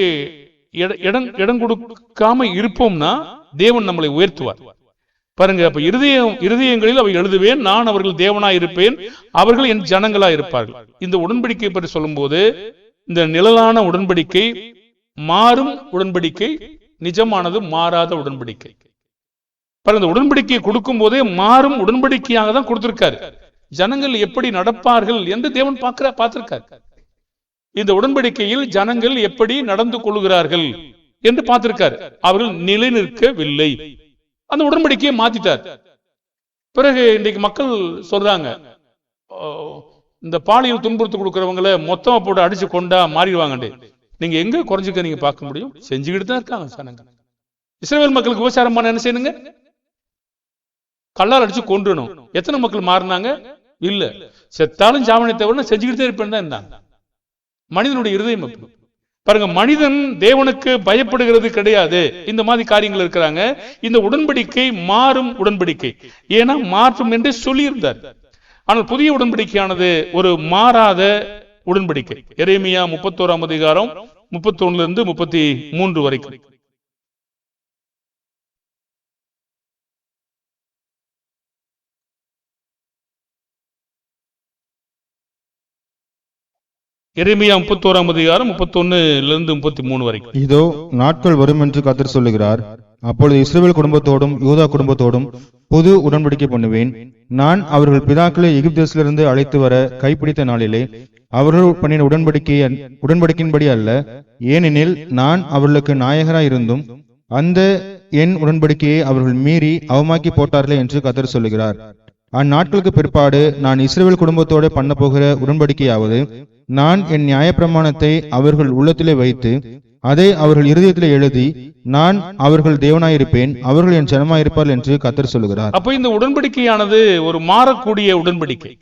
இடம் கொடுக்காம இருப்போம்னா தேவன் நம்மளை உயர்த்துவார். பாருங்க, அப்ப இருதயங்களில் அவை எழுதுவேன், நான் அவர்கள் தேவனாய் இருப்பேன், அவர்கள் என் ஜனங்களா இருப்பார்கள். இந்த உடன்படிக்கை பற்றி சொல்லும் போது இந்த நிழலான உடன்படிக்கை மாறும் உடன்படிக்கை, நிஜமானது மாறாத உடன்படிக்கை. இந்த உடன்படிக்கையை கொடுக்கும் போதே மாறும் உடன்படிக்கையாக தான் கொடுத்திருக்காரு. ஜனங்கள் எப்படி நடப்பார்கள் என்று தேவன் பார்த்திருக்கார். இந்த உடன்படிக்கையில் ஜனங்கள் எப்படி நடந்து கொள்கிறார்கள் என்று பார்த்திருக்கார். அவர்கள் நிலை நிற்கவில்லை. அந்த உடன்படிக்கையை மாத்திட்டார். பிறகு இன்றைக்கு மக்கள் சொல்றாங்க, இந்த பாலியல் துன்புறுத்து கொடுக்கிறவங்களை மொத்தமா போட்டு அடிச்சு கொண்டா மாறிடுவாங்க. நீங்க எங்க குறைஞ்சுக்க நீங்க பார்க்க முடியும்? செஞ்சுக்கிட்டு தான் இருக்காங்க ஜனங்கள். இஸ்ரவேல் மக்களுக்கு விபச்சாரம் பண்ண என்ன செய்யணுங்க? கல்லால் அடிச்சு கொன்றணும். எத்தனை மக்கள் மாறினாங்க? இல்ல. செத்தாலும் ஜாமனை தவிர செஞ்சுக்கிட்டே இருப்பேன் தான் இருந்தாங்க. மனிதனுடைய இருதயம் பாருங்க, மனிதன் தேவனுக்கு பயப்படுகிறது கிடையாது. இந்த மாதிரி காரியங்கள் இருக்கிறாங்க. இந்த உடன்படிக்கை மாறும் உடன்படிக்கை. ஏன்னா மாற்றும் என்று சொல்லியிருந்தார். ஆனால் புதிய உடன்படிக்கையானது ஒரு மாறாத உடன்படிக்கை. எரேமியா 31ஆம் அதிகாரம் 31 33 வரைக்கும். எரேமியா 31ஆம் அதிகாரம் 31 33 வரைக்கும். இதோ நாட்கள் வரும் என்று கர்த்தர் சொல்லுகிறார். அப்பொழுது இஸ்ரவேல் குடும்பத்தோடும் யூதா குடும்பத்தோடும் புது உடன்படிக்கை பண்ணுவேன். நான் அவர்கள் பிதாக்களை எகிப்திலிருந்து அழைத்து வர கைப்பிடித்த நாளிலே அவர்கள் பண்ணின உடன்படிக்கையின்படி அல்ல. ஏனெனில் நான் அவர்களுக்கு நாயகராய் இருந்தும் அந்த என் உடன்படிக்கையை அவர்கள் மீறி அவமாக்கி போட்டார்களே என்று கர்த்தர் சொல்லுகிறார். அந்நாட்களுக்கு பிற்பாடு நான் இஸ்ரவேல் குடும்பத்தோடு பண்ண போகிற உடன்படிக்கையாவது, நான் என் நியாயப்பிரமாணத்தை அவர்கள் உள்ளத்திலே வைத்து அதை அவர்கள் இருதயத்திலே எழுதி, நான் அவர்கள் தேவனாயிருப்பேன், அவர்கள் என் ஜனமாயிருப்பார்கள் என்று கர்த்தர் சொல்லுகிறார். அப்ப இந்த உடன்படிக்கையானது ஒரு மாறக்கூடிய உடன்படிக்கை.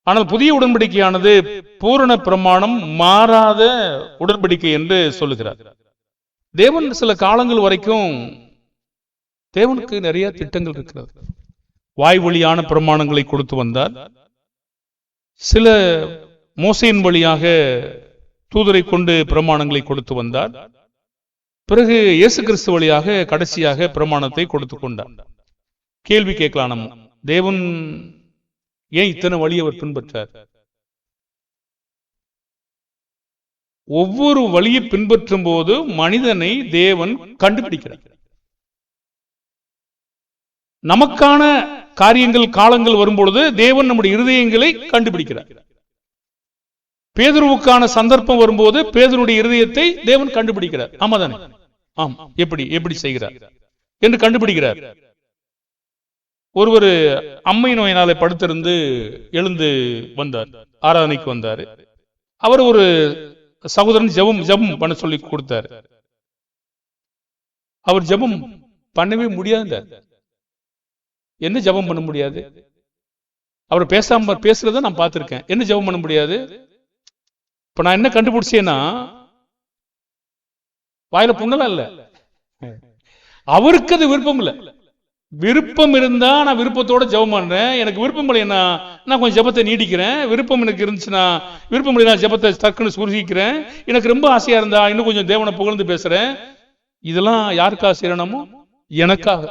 ஆனால் புதிய உடன்படிக்கையானது பூரண பிரமாணம், மாறாத உடன்படிக்கை என்று சொல்லுகிறார். தேவன் சில காலங்கள் வரைக்கும் தேவனுக்கு நிறைய திட்டங்கள் இருக்கிறது. வாய் வழியான பிரமாணங்களை கொடுத்து வந்தார். சில மோசையின் வழியாக தூதரை கொண்டு பிரமாணங்களை கொடுத்து வந்தார். பிறகு இயேசு கிறிஸ்து வழியாக கடைசியாக பிரமாணத்தை கொடுத்து கொண்டார். கேள்வி கேட்கலாம், நம்ம தேவன் ஏன் இத்தனை வழி அவர் பின்பற்றார்? ஒவ்வொரு வழியை பின்பற்றும் போது மனிதனை தேவன் கண்டுபிடிக்கிறார். நமக்கான காரியங்கள் காலங்கள் வரும்பொழுது தேவன் நம்முடைய இருதயங்களை கண்டுபிடிக்கிறார். பேதுருவுக்கான சந்தர்ப்பம் வரும்போது பேதுருடைய இருதயத்தை தேவன் கண்டுபிடிக்கிறார். ஆமா தானே? ஆம். எப்படி செய்கிறார் என்று கண்டுபிடிக்கிறார். ஒருவர் அம்மை நோயினாலே படுத்திருந்து எழுந்து வந்தார், ஆராதனைக்கு வந்தார். அவர் ஒரு சகோதரன் ஜெபம் பண்ண சொல்லி கொடுத்தார். அவர் ஜெபம் பண்ணவே முடியாது. என்ன ஜெபம் பண்ண முடியாது? அவர் பேசுறத நான் பார்த்திருக்கேன். என்ன ஜெபம் பண்ண முடியாது? இப்ப நான் என்ன கண்டுபிடிச்சேன்னா, வாயில புண்ணலாம் இல்ல, அவருக்கு அது விருப்பம் இல்ல. விருப்பம் இருந்தா நான் விருப்பத்தோட ஜெபம் பண்றேன். எனக்கு விருப்பம் இல்லைன்னா நான் கொஞ்சம் ஜெபத்தை நீடிக்கிறேன். விருப்பம் எனக்கு இருந்துச்சுன்னா விருப்பம் இல்லைன்னா ஜெபத்தை டக்குன்னு சுருகிக்கிறேன். எனக்கு ரொம்ப ஆசையா இருந்தா இன்னும் கொஞ்சம் தேவனை புகழ்ந்து பேசுறேன். இதெல்லாம் யாருக்காக செய்யணுமோ? எனக்காக.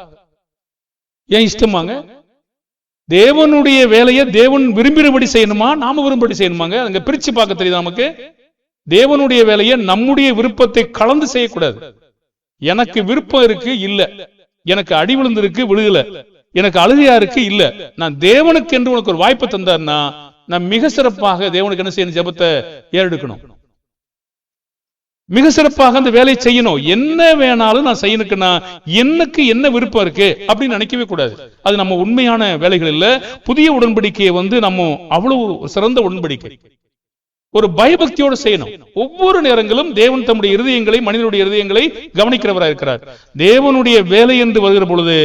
ஏன் இஷ்டமாங்க? தேவனுடைய வேலையை தேவன் விரும்பினபடி செய்யணுமா, நாம விரும்படி செய்யணுமாங்க? அங்க பிரிச்சு பார்க்க தெரியுது நமக்கு. தேவனுடைய வேலையை நம்முடைய விருப்பத்தை கலந்து செய்யக்கூடாது. எனக்கு விருப்பம் இருக்கு இல்ல, எனக்கு அடி விழுந்து இருக்கு விழுகல, எனக்கு அழுகையா இருக்கு இல்ல, நான் தேவனுக்கு என்று உனக்கு ஒரு வாய்ப்பு தந்தார்னா நான் மிக சிறப்பாக தேவனுக்கு என்ன செய்யணும்? ஜெபத்தை ஏறெடுக்கணும். மிக சிறப்பாக அந்த வேலையை செய்யணும். என்ன வேணாலும் நான் செய்யணுக்குன்னா எனக்கு என்ன விருப்பம் இருக்கு அப்படின்னு நினைக்கவே கூடாது. அது நம்ம உண்மையான வேலைகள் இல்ல. புதிய உடன்படிக்கையை நம்ம அவ்வளவு சிறந்த உடன்படிக்கை. ஒரு பயபக்தியோடு செய்யணும். ஒவ்வொரு நேரங்களும் தேவன் தம்முடைய இருதயங்களை, மனிதனுடைய இருதயங்களை கவனிக்கிறவராக இருக்கிறார். தேவனுடைய வேலை என்று வருகிற பொழுது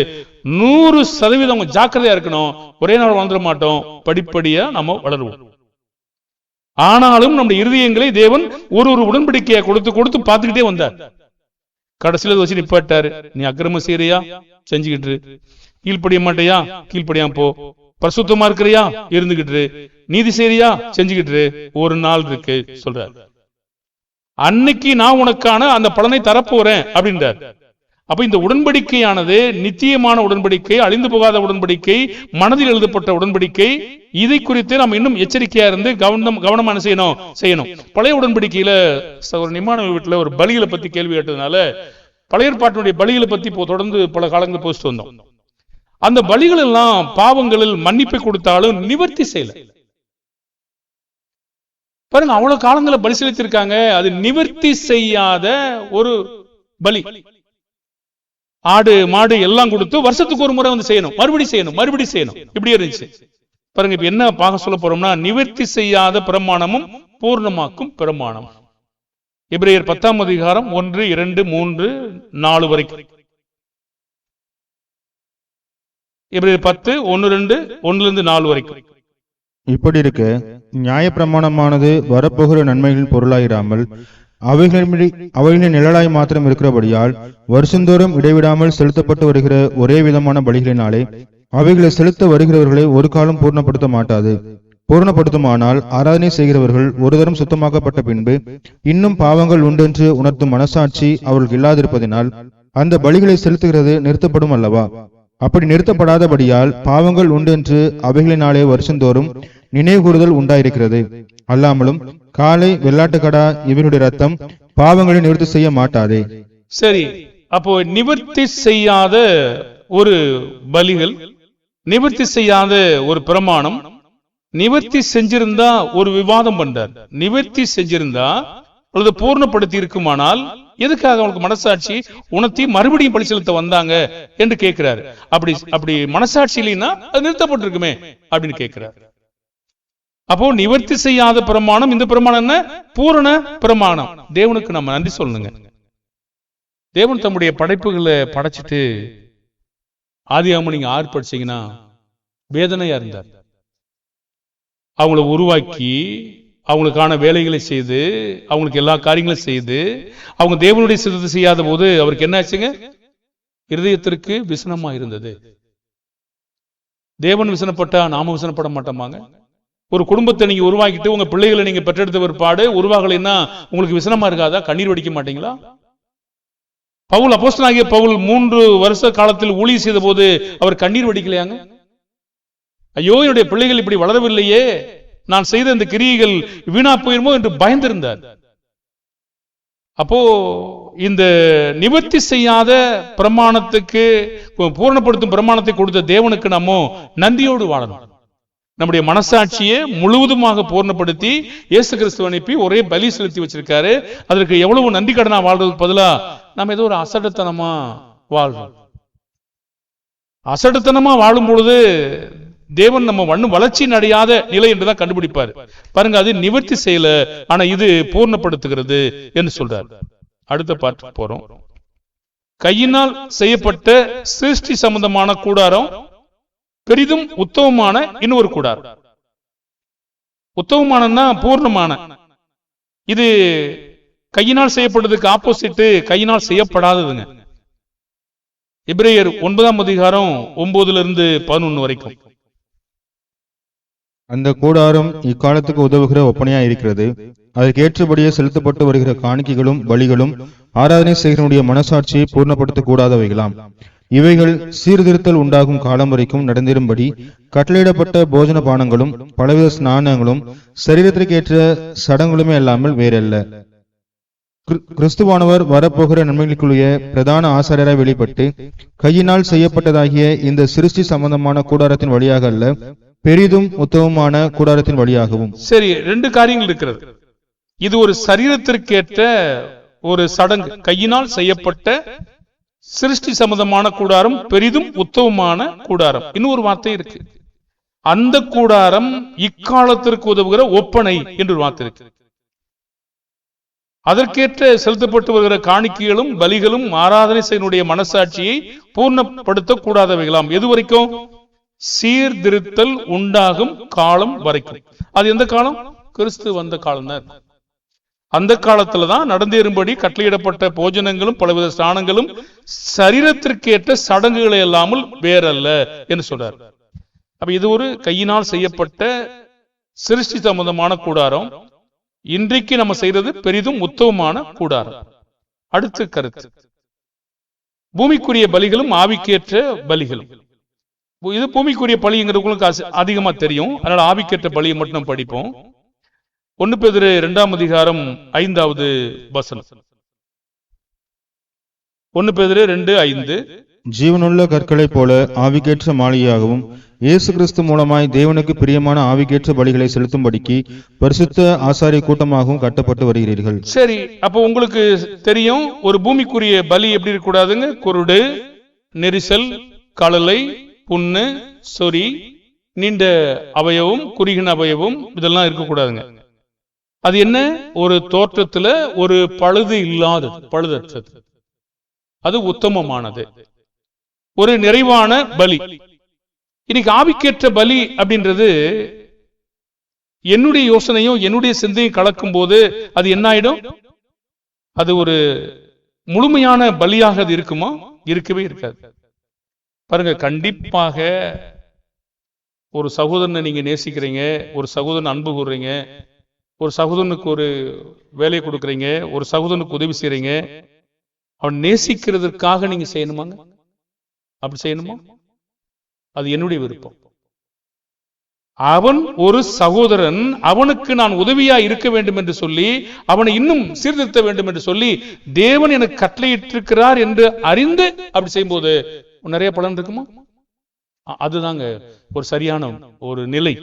100% ஜாக்கிரதையா இருக்கணும். ஒரே நாள் வளர்ந்துட மாட்டோம், படிப்படியா நம்ம வளருவோம். ஆனாலும் நம்முடைய இருதயங்களை தேவன் ஒரு உடன்படிக்கையை கொடுத்து பார்த்துக்கிட்டே வந்தார். கடைசியில வச்சு நிப்பாட்டாரு. நீ அக்கிரமம் செய்யறியா? செஞ்சுக்கிட்டு. கீழ்ப்படிய மாட்டையா? கீழ்ப்படியாம போ. பரிசுத்தமா இருக்கிறியா? இருந்துகிட்டு. நீதி செய்யறியா? செஞ்சுக்கிட்டு. ஒரு நாள் இருக்கு சொல்றார். அன்னைக்கு நான் உனக்கான அந்த பலனை தரப்போறேன் அப்படின்றார். அப்ப இந்த உடன்படிக்கையானது நித்தியமான உடன்படிக்கை, அழிந்து போகாத உடன்படிக்கை, மனதில் எழுதப்பட்ட உடன்படிக்கை. இதை குறித்து நாம் இன்னும் எச்சரிக்கையா இருந்து கவனமா செய்யணும். பழைய உடன்படிக்கையில ஒரு நிமான வீட்டுல ஒரு பலிகளை பத்தி கேள்வி கேட்டதுனால பழைய ஏற்பாட்டினுடைய பலிகளை பத்தி தொடர்ந்து பல காலங்கள் போஸ்ட் வந்தோம். அந்த பலிகள் எல்லாம் பாவங்களில் மன்னிப்பை கொடுத்தாலும் நிவர்த்தி செய்யல. பாருங்க, அவ்வளவு காலங்களை பலி செலுத்திருக்காங்க, அது நிவர்த்தி செய்யாத ஒரு பலி. ஆடு மாடு எல்லாம் கொடுத்து வருஷத்துக்கு ஒரு முறை வந்து செய்யணும், மறுபடி செய்யணும், இப்படி இருந்துச்சு. பாருங்க, இப்ப என்ன பார்க்க சொல்ல போறோம்னா, நிவர்த்தி செய்யாத பிரமாணமும் பூர்ணமாக்கும் பிரமாணம். எபிரேயர் 10ஆம் அதிகாரம் 1, 2, 3, 4 வரைக்கும். எபிரேயர் 10, 1, 2, 1-4 வரைக்கும். இப்படி இருக்க நியாயப்பிரமாணமானது வரப்போகிற நன்மைகளின் பொருளாயிராமல் அவைகளின் நிழலாய் மாத்திரம் இருக்கிறபடியால் வருஷந்தோறும் இடைவிடாமல் செலுத்தப்பட்டு வருகிற ஒரே விதமான பலிகளினாலே அவைகளை செலுத்த வருகிறவர்களை ஒரு காலம் பூர்ணப்படுத்த மாட்டாது. பூர்ணப்படுத்துமானால் ஆராதனை செய்கிறவர்கள் ஒரு தரம் சுத்தமாக்கப்பட்ட பின்பு இன்னும் பாவங்கள் உண்டென்று உணர்த்தும் மனசாட்சி அவர்களுக்கு இல்லாதிருப்பதினால் அந்த பலிகளை செலுத்துகிறது நிறுத்தப்படும் அல்லவா? அப்படி நிறுத்தப்படாதபடியால் பாவங்கள் உண்டென்று அவைகளினாலே வருஷந்தோறும் நினைவு கூறுதல் உண்டாயிருக்கிறது. அல்லாமலும் காளை, வெள்ளாட்டுக்கடா இவனுடைய ரத்தம் பாவங்களை நிவர்த்தி செய்ய மாட்டாதே. சரி, அப்போ நிவர்த்தி செய்யாத ஒரு பலிகள், நிவர்த்தி செய்யாத ஒரு பிரமாணம், நிவர்த்தி செஞ்சிருந்தா ஒரு விவாதம் பண்றார். நிவர்த்தி செஞ்சிருந்தா அல்லது பூர்ணப்படுத்தி இருக்குமானால் எதுக்காக அவங்களுக்கு மனசாட்சி உணர்த்தி மறுபடியும் பலி செலுத்த வந்தாங்க என்று கேட்கிறார். அப்படி மனசாட்சி இல்லைன்னா அது நிறுத்தப்பட்டிருக்குமே அப்படின்னு கேட்கிறார். அப்போ நிவர்த்தி செய்யாத பிரமாணம், இந்த பிரமாணம் என்ன? பூரண பிரமாணம். தேவனுக்கு நம்ம நன்றி சொல்லணுங்க. தேவன் தம்முடைய படைப்புகளை படைச்சிட்டு ஆதியாகமம் நீங்க 6 படிச்சீங்கன்னா வேதனையா இருந்தார். அவங்கள உருவாக்கி அவங்களுக்கான வேலைகளை செய்து அவங்களுக்கு எல்லா காரியங்களும் செய்து அவங்க தேவனுடைய சித்தத்தை செய்யாத போது அவருக்கு என்ன ஆச்சுங்க? இருதயத்திற்கு விசனமா இருந்தது. தேவன் விசனப்பட்டா நாம விசனப்பட மாட்டோமாங்க? ஒரு குடும்பத்தை நீங்க உருவாக்கிட்டு உங்க பிள்ளைகளை நீங்க பெற்றெடுத்த பிற்பாடு உருவாகலைன்னா உங்களுக்கு விசனமா இருக்காதா? கண்ணீர் வடிக்க மாட்டீங்களா? பவுல், அப்போஸ்தலனாகிய பவுல் 3 வருஷ காலத்தில் ஊழியம் செய்த போது அவர் கண்ணீர் வடிக்கலையாங்க? ஐயோ, என்னுடைய பிள்ளைகள் இப்படி வளரவில்லையே, நான் செய்த இந்த கிரியைகள் வீணா போயிருமோ என்று பயந்திருந்தார். அப்போ இந்த நிவர்த்தி செய்யாத பிரமாணத்துக்கு பூரணப்படுத்தும் பிரமாணத்தை கொடுத்த தேவனுக்கு நம்ம நன்றியோடு வாழணும். நம்முடைய மனசாட்சியை முழுவதுமாக பூர்ணப்படுத்தி இயேசு கிறிஸ்துவை அனுப்பி ஒரே பலி செலுத்தி வச்சிருக்காரு. அதற்கு எவ்வளவு நன்றி கடனா வாழ்றதுக்கு பதிலா நம்ம ஏதோ ஒரு அசடத்தனமா வாழ்றோம். அசடத்தனமா வாழும் பொழுது தேவன் நம்ம வளர்ச்சி அடையாத நிலை என்றுதான் கண்டுபிடிப்பாரு. பாருங்க, அது நிவர்த்தி செய்யல, ஆனா இது பூர்ணப்படுத்துகிறது என்று சொல்றாரு. அடுத்த பாட்டு போறோம். கையினால் செய்யப்பட்ட சிருஷ்டி சம்பந்தமான கூடாரம் பெரிதும் உத்தமமான இன்னொரு கூடாரம். உத்தமமானன்னா பூர்ணமான. இது கையினால் செய்யப்பட்டதுக்கு ஆப்போசிட் கையினால் செய்யப்படாததுங்க. எபிரேயர் 9ஆம் அதிகாரம் 9-11 வரைக்கும். அந்த கூடாரம் இக்காலத்துக்கு உதவுகிற ஒப்பனையா இருக்கிறது. அதற்கு ஏற்றபடியே செலுத்தப்பட்டு வருகிற காணிக்கைகளும் பலிகளும் ஆராதனை செய்கிறனுடைய மனசாட்சியை பூர்ணப்படுத்த கூடாதவைகளாம். இவைகள் சீர்திருத்தல் உண்டாகும் காலம் வரைக்கும் நடந்திரும்படி கட்டளையிடப்பட்ட போஜன பானங்களும் பலவித ஸ்நானங்களும் சரீரத்திற்கேற்ற சடங்குகளுமே அல்லாமல் வேறல்ல. கிறிஸ்துவானவர் வரப்போகிற நன்மைகளுக்குரிய பிரதான ஆசாரியராய் வெளிப்பட்டு கையினால் செய்யப்பட்டதாகிய இந்த சிருஷ்டி சம்பந்தமான கூடாரத்தின் வழியாக அல்ல, பெரிதும் உத்தமமான கூடாரத்தின் வழியாகவும். சரி, 2 காரியங்கள் இருக்கிறது. இது ஒரு சரீரத்திற்கேற்ற ஒரு சடங்கு, கையினால் செய்யப்பட்ட சிருஷ்டி சம்பந்தமான கூடாரம், பெரிதும் உத்தமமான கூடாரம். இன்னொரு வார்த்தை இருக்கு, அந்த கூடாரம் இக்காலத்திற்கு உதவுகிற ஒப்பனை என்று ஒரு வார்த்தை இருக்கு. அதற்கேற்ற செலுத்தப்பட்டு வருகிற காணிக்கைகளும் பலிகளும் ஆராதனை செய்யனுடைய மனசாட்சியை பூர்ணப்படுத்த கூடாதவைகளாம். எது வரைக்கும்? சீர்திருத்தல் உண்டாகும் காலம் வரைக்கும். அது எந்த காலம்? கிறிஸ்து வந்த காலம் தான். அந்த காலத்துலதான் நடந்தேறும்படி கட்டளையிடப்பட்ட போஜனங்களும் பலவித ஸ்நானங்களும் சரீரத்திற்கேற்ற சடங்குகளை இல்லாமல் வேறல்ல என்று சொல்றார். அப்ப இது ஒரு கையினால் செய்யப்பட்ட சிருஷ்டி சம்பந்தமான கூடாரம். இன்றைக்கு நம்ம செய்யறது பெரிதும் உத்தமமான கூடாரம். அடுத்த கருத்து, பூமிக்குரிய பலிகளும் ஆவிக்கேற்ற பலிகளும். இது பூமிக்குரிய பலிங்கிறது அதிகமா தெரியும், அதனால ஆவிக்கேற்ற பலியை மட்டும் நம்ம படிப்போம். 1 பேதுரு 2ஆம் அதிகாரம் 5வது வசனம். 1 பேதுரு 2:5. ஜீவனுள்ள கற்களைப் போல ஆவிக்கேற்ற மாளிகையாகவும் இயேசு கிறிஸ்து மூலமாய் தேவனுக்கு பிரியமான ஆவிக்கேற்ற பலிகளை செலுத்தும்படிக்கு பரிசுத்த ஆசாரிய கூட்டமாகவும் கட்டப்பட்டு வருகிறீர்கள். சரி, அப்போ உங்களுக்கு தெரியும் ஒரு பூமிக்குரிய பலி எப்படி இருக்கக்கூடாதுங்க? குருடு, நெரிசல், கழலை, புண்ணு, சொறி, நீண்ட அவயவம், குறுகின அவயவம், இதெல்லாம் இருக்கக்கூடாதுங்க. அது என்ன? ஒரு தோற்றத்துல ஒரு பழுது இல்லாதது, பழுதற்றது, அது உத்தமமானது, ஒரு நிறைவான பலி. இன்னைக்கு ஆவிக்கேற்ற பலி அப்படின்றது என்னுடைய யோசனையும் என்னுடைய சிந்தையும் கலக்கும் போது அது என்ன ஆயிடும்? அது ஒரு முழுமையான பலியாக அது இருக்குமா? இருக்கவே இருக்காது. பாருங்க, கண்டிப்பாக ஒரு சகோதரனை நீங்க நேசிக்கிறீங்க, ஒரு சகோதரன் அன்பு கூறுறீங்க, ஒரு சகோதரனுக்கு ஒரு வேலையை கொடுக்குறீங்க, ஒரு சகோதரனுக்கு உதவி செய்றீங்க, அவன் நேசிக்கிறதுக்காக நீங்க செய்யணுமாங்க? அப்படி செய்யணுமா? அது என்னுடைய விருப்பம். அவன் ஒரு சகோதரன், அவனுக்கு நான் உதவியா இருக்க வேண்டும் என்று சொல்லி, அவனை இன்னும் சீர்திருத்த வேண்டும் என்று சொல்லி தேவன் எனக்கு கட்டளையிட்டிருக்கிறார் என்று அறிந்து அப்படி செய்யும்போது நிறைய பலன் இருக்குமா? அதுதாங்க ஒரு சரியான ஒரு நிலை.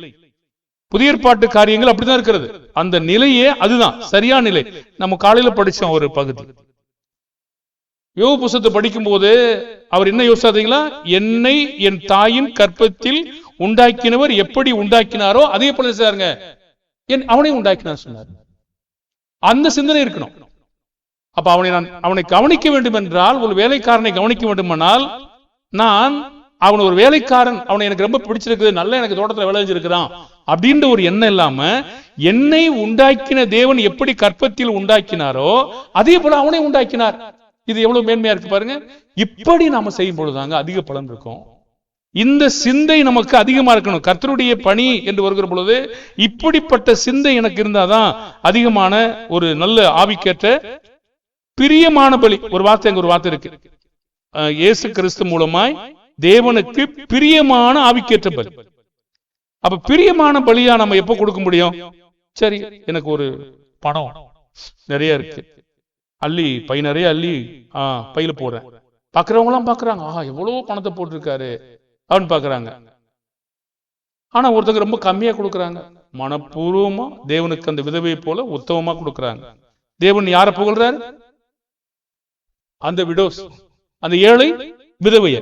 புதிய ஏற்பாட்டு காரியங்கள் அப்படிதான் இருக்கிறது. அந்த நிலையே அதுதான் சரியான நிலை. நம்ம காலையில படிச்சோம் ஒரு பகுதி. யோபு புத்தகத்தை படிக்கும் போது அவர் என்ன யோசிச்சாதீங்களா? என்னை என் தாயின் கற்பத்தில் உண்டாக்கினவர் எப்படி உண்டாக்கினாரோ அதே போல சாருங்க அவனை உண்டாக்கினார் சொன்னார். அந்த சிந்தனை இருக்கணும். அப்ப அவனை கவனிக்க வேண்டும் என்றால், ஒரு வேலைக்காரனை கவனிக்க வேண்டுமானால், நான் அவன் ஒரு வேலைக்காரன், அவனை எனக்கு ரொம்ப பிடிச்சிருக்குது, நல்ல எனக்கு தோட்டத்தில் வேலை செஞ்சிருக்கிறான் அப்படின்ற ஒரு எண்ணம் இல்லாம, என்னை உண்டாக்கின தேவன் எப்படி கற்பத்தில் உண்டாக்கினாரோ அதே போல அவனை உண்டாக்கினார். இது எவ்வளவு மேன்மையா இருக்கு பாருங்க. இப்படி நாம செய்யும் பொழுதுதாங்க அதிக பலன் இருக்கும். இந்த சிந்தை நமக்கு அதிகமா இருக்கணும். கர்த்தருடைய பணி என்று வருகிற பொழுது இப்படிப்பட்ட சிந்தை எனக்கு இருந்தாதான் அதிகமான ஒரு நல்ல ஆவிக்கேற்ற பிரியமான பலி. ஒரு வார்த்தை இருக்கு, இயேசு கிறிஸ்து மூலமாய் தேவனுக்கு பிரியமான ஆவிக்கேற்ற பலி. அப்ப பிரியமான பலியா நம்ம எப்ப கொடுக்க முடியும்? சரி, எனக்கு ஒரு பணம் நிறைய இருக்கு, அள்ளி பை நிறைய அள்ளி பையில போடுறேன். பாக்குறவங்க எல்லாம் பாக்குறாங்க, எவ்வளவு பணத்தை போட்டிருக்காரு அப்படின்னு பாக்குறாங்க. ஆனா ஒருத்தங்க ரொம்ப கம்மியா கொடுக்குறாங்க, மனப்பூர்வமா தேவனுக்கு அந்த விதவையை போல உத்தமமா கொடுக்குறாங்க. தேவன் யார புகழ்றாரு? அந்த விடோஸ், அந்த ஏழை விதவைய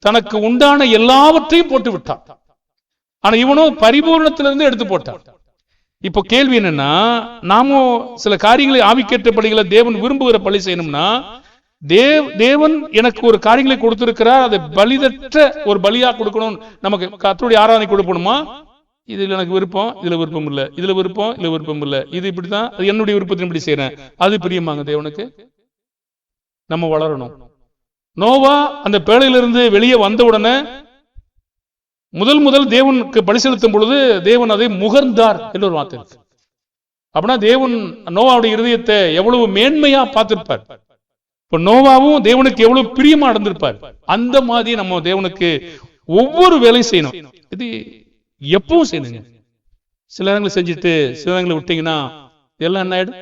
தனக்கு உண்டான எல்லாவற்றையும் போட்டு விட்டான். ஆனா இவனோ பரிபூர்ணத்திலிருந்து எடுத்து போட்டான். இப்போ கேள்வி என்னன்னா, நாம சில காரியங்களை ஆவிக்கேற்ற பலிகளை தேவன் விரும்புகிற பலி செய்யணும்னா, தேவன் எனக்கு ஒரு காரியங்களை கொடுத்திருக்கிறார், அதை பலிதற்ற ஒரு பலியா கொடுக்கணும். நமக்கு கர்த்தருடைய ஆராதனை கொடுக்கணுமா? இதுல எனக்கு விருப்பம், இதுல விருப்பம் இல்ல, இதுல விருப்பம், இதுல விருப்பம் இல்ல, இது இப்படிதான், அது என்னுடைய விருப்பத்தின் இப்படி செய்யறேன், அது பிரியமாங்க தேவனுக்கு? நம்ம வளரணும். நோவா அந்த பேழையிலிருந்து வெளியே வந்த உடனே முதல் தேவனுக்கு பலி செலுத்தும் பொழுது தேவன் அதை முகர்ந்தார் என்று ஒரு வார்த்தை இருக்கு. அப்படின்னா தேவன் நோவாவுடைய இருதயத்தை எவ்வளவு மேன்மையா பார்த்திருப்பார். இப்ப நோவாவும் தேவனுக்கு எவ்வளவு பிரியமா நடந்திருப்பார். அந்த மாதிரி நம்ம தேவனுக்கு ஒவ்வொரு வேலையும் செய்யணும். இது எப்பவும் செய்யணுங்க. சில நேரங்களை செஞ்சுட்டு சில நேரங்களை விட்டீங்கன்னா எல்லாம் என்ன ஆயிடும்?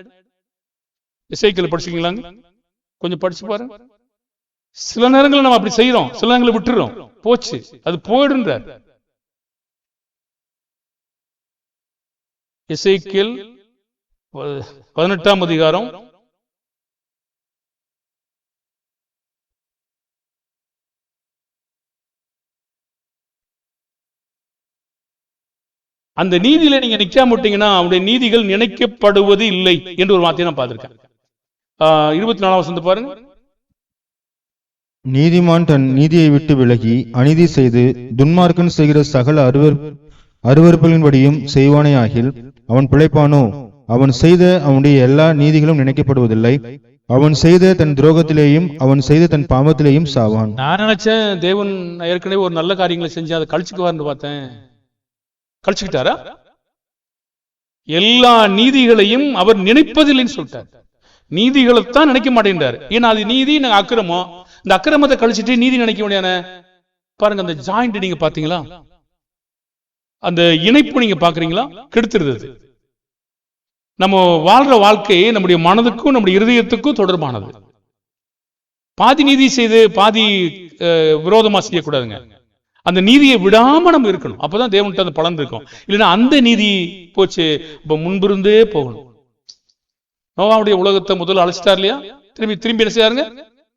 எசேக்கியேல் படிச்சுக்கீங்களாங்க? கொஞ்சம் படிச்சு பாருங்க. சில நேரங்களில் நம்ம அப்படி செய்யறோம், சில நேரங்களை விட்டுறோம், போச்சு, அது போயிடுன்றார். எசேக்கியேல் 18ஆம் அதிகாரம் அந்த நீதியில நீங்க நிக்காம விட்டீங்கன்னா அவருடைய நீதிகள் நினைக்கப்படுவது இல்லை என்று ஒரு வார்த்தையை நான் பார்த்திருக்கேன். 24ஆம் வசனத்தை பாருங்க. நீதிமான் தன் நீதியை விட்டு விலகி அநீதி செய்து துன்மார்க்கன் செய்கிற சகல அருவருப்புகளின்படியும் செய்வானே ஆகில் அவன் பிழைப்பானோ? அவன் செய்த அவனுடைய எல்லா நீதிகளும் நினைக்கப்படுவதில்லை. அவன் செய்த தன் துரோகத்திலேயும் அவன் செய்த தன் பாவத்திலேயும் சாவான். நான் நினைச்சேன் தேவன் ஏற்கனவே ஒரு நல்ல காரியங்களை செஞ்சு அதை கழிச்சுக்குவார்னு பார்த்தேன். கழிச்சுக்கிட்டாரா? எல்லா நீதிகளையும் அவர் நினைப்பதில்லைன்னு சொல்லிட்டார். நீதிகளைத்தான் நினைக்க மாட்டேன்றாரு. ஏன்னா அது நீதி, அக்கிரமம். இந்த அக்கிரமத்தை கழிச்சிட்டு நீதி நினைக்க முடியாத பாருங்க. அந்த ஜாயிண்ட் நீங்க பாத்தீங்களா, அந்த இணைப்பு நீங்க பாக்குறீங்களா, கெடுத்துருது. நம்ம வாழ்ற வாழ்க்கை நம்முடைய மனதுக்கும் நம்முடைய இருதயத்துக்கும் தொடர்பானது. பாதி நீதி செய்து பாதி விரோதமா செய்யக்கூடாதுங்க. அந்த நீதியை விடாம நம்ம இருக்கணும். அப்பதான் தேவன்கிட்ட அந்த பலன் இருக்கும். இல்லைன்னா அந்த நீதி போச்சு, இப்ப முன்பிருந்தே போகணும். நோவாவுடைய உலகத்தை முதல்ல அழைச்சிட்டார் இல்லையா, திரும்பி என்ன செய்யாருங்க,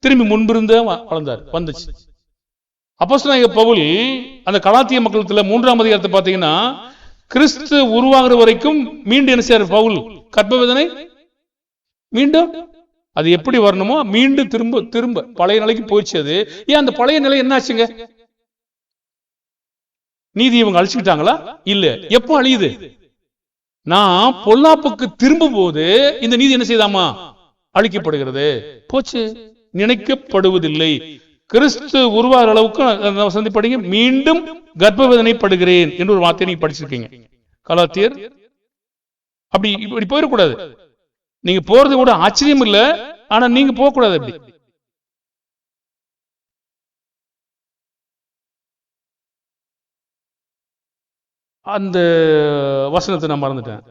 திரும்பி முன்பிருந்தே வளர்ந்தார், வந்துச்சு. அப்போஸ்தலனாகிய பவுல் அந்த கலாத்திய மக்களத்துல 3ஆம் அதிகாரத்தை பாத்தீங்கன்னா, கிறிஸ்து உருவாகிற வரைக்கும் மீண்டும் என்ன செய்யார் பவுல், கர்ப்பவேதனை மீண்டும் அது எப்படி வரணுமோ மீண்டும் திரும்ப திரும்ப பழைய நிலைக்கு போயிடுச்சு. அது ஏன் அந்த பழைய நிலை என்னாச்சுங்க, நீதி இவங்க அழிச்சுக்கிட்டாங்களா, இல்ல. எப்போ அழியுது, நான் பொல்லாப்புக்கு திரும்பும் போது இந்த நீதி என்ன செய்தாமா, அழிக்கப்படுகிறது, போச்சு, நினைக்கப்படுவதில்லை. கிறிஸ்து உருவாகிற அளவுக்கு சந்திப்படைங்க, மீண்டும் கர்ப்பவேதனைப்படுகிறேன் என்று ஒரு வார்த்தையை நீங்க படிச்சிருக்கீங்க கலாத்தியர். அப்படி இப்படி போயிடக்கூடாது. நீங்க போறது கூட ஆச்சரியம் இல்லை, ஆனா நீங்க போக கூடாது. அப்படி அந்த வசனத்தை நான் மறந்துட்டேன்.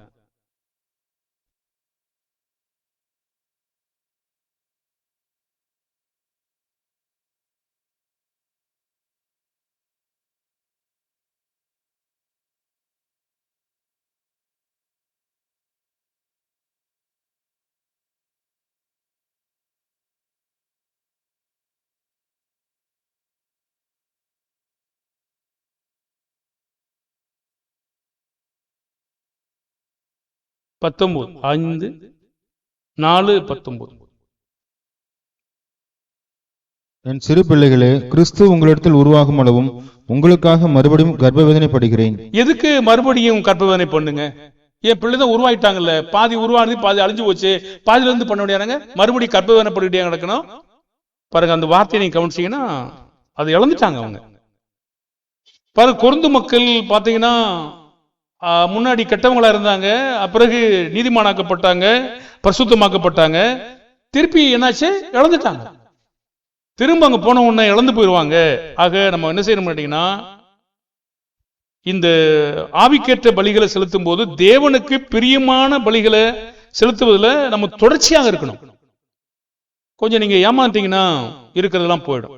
பத்தொன்பது 5:4-19. என் சிறு பிள்ளைகளே, கிறிஸ்து உங்களிடத்தில் உருவாகும் அளவும் உங்களுக்காக மறுபடியும் கர்ப்பவேதனைப்படுகிறேன். எதுக்கு மறுபடியும் கர்ப்பவேதனை பண்ணுங்க? என் பிள்ளைதான் உருவாயிட்டாங்கல்ல, பாதி உருவானது பாதி அழிஞ்சு போச்சு, பாதியில இருந்து பண்ண முடியாதுங்க, மறுபடியும் கர்ப்பவேதனைப்பட்டுக்கிட்டே கிடக்கணும். பாருங்க, அந்த வார்த்தையை நீங்க கவனிச்சீங்கன்னா அதை இழந்துட்டாங்க அவங்க. பாருங்க, கொரிந்து மக்கள் பாத்தீங்கன்னா முன்னாடி கெட்டவங்களா இருந்தாங்க, பிறகு நீதிமானாக்கப்பட்டாங்க, பரிசுத்தமாக்கப்பட்டாங்க, திருப்பி என்னாச்சு, இழந்துட்டாங்க. திரும்ப அங்க போன உடனே இழந்து போயிடுவாங்க. ஆக நம்ம என்ன செய்யணும் கேட்டீங்கன்னா, இந்த ஆவிக்கேற்ற பலிகளை செலுத்தும் போது தேவனுக்கு பிரியமான பலிகளை செலுத்துவதில் நம்ம தொடர்ச்சியாக இருக்கணும். கொஞ்சம் நீங்க ஏமாத்தீங்கன்னா இருக்கிறதெல்லாம் போயிடும்.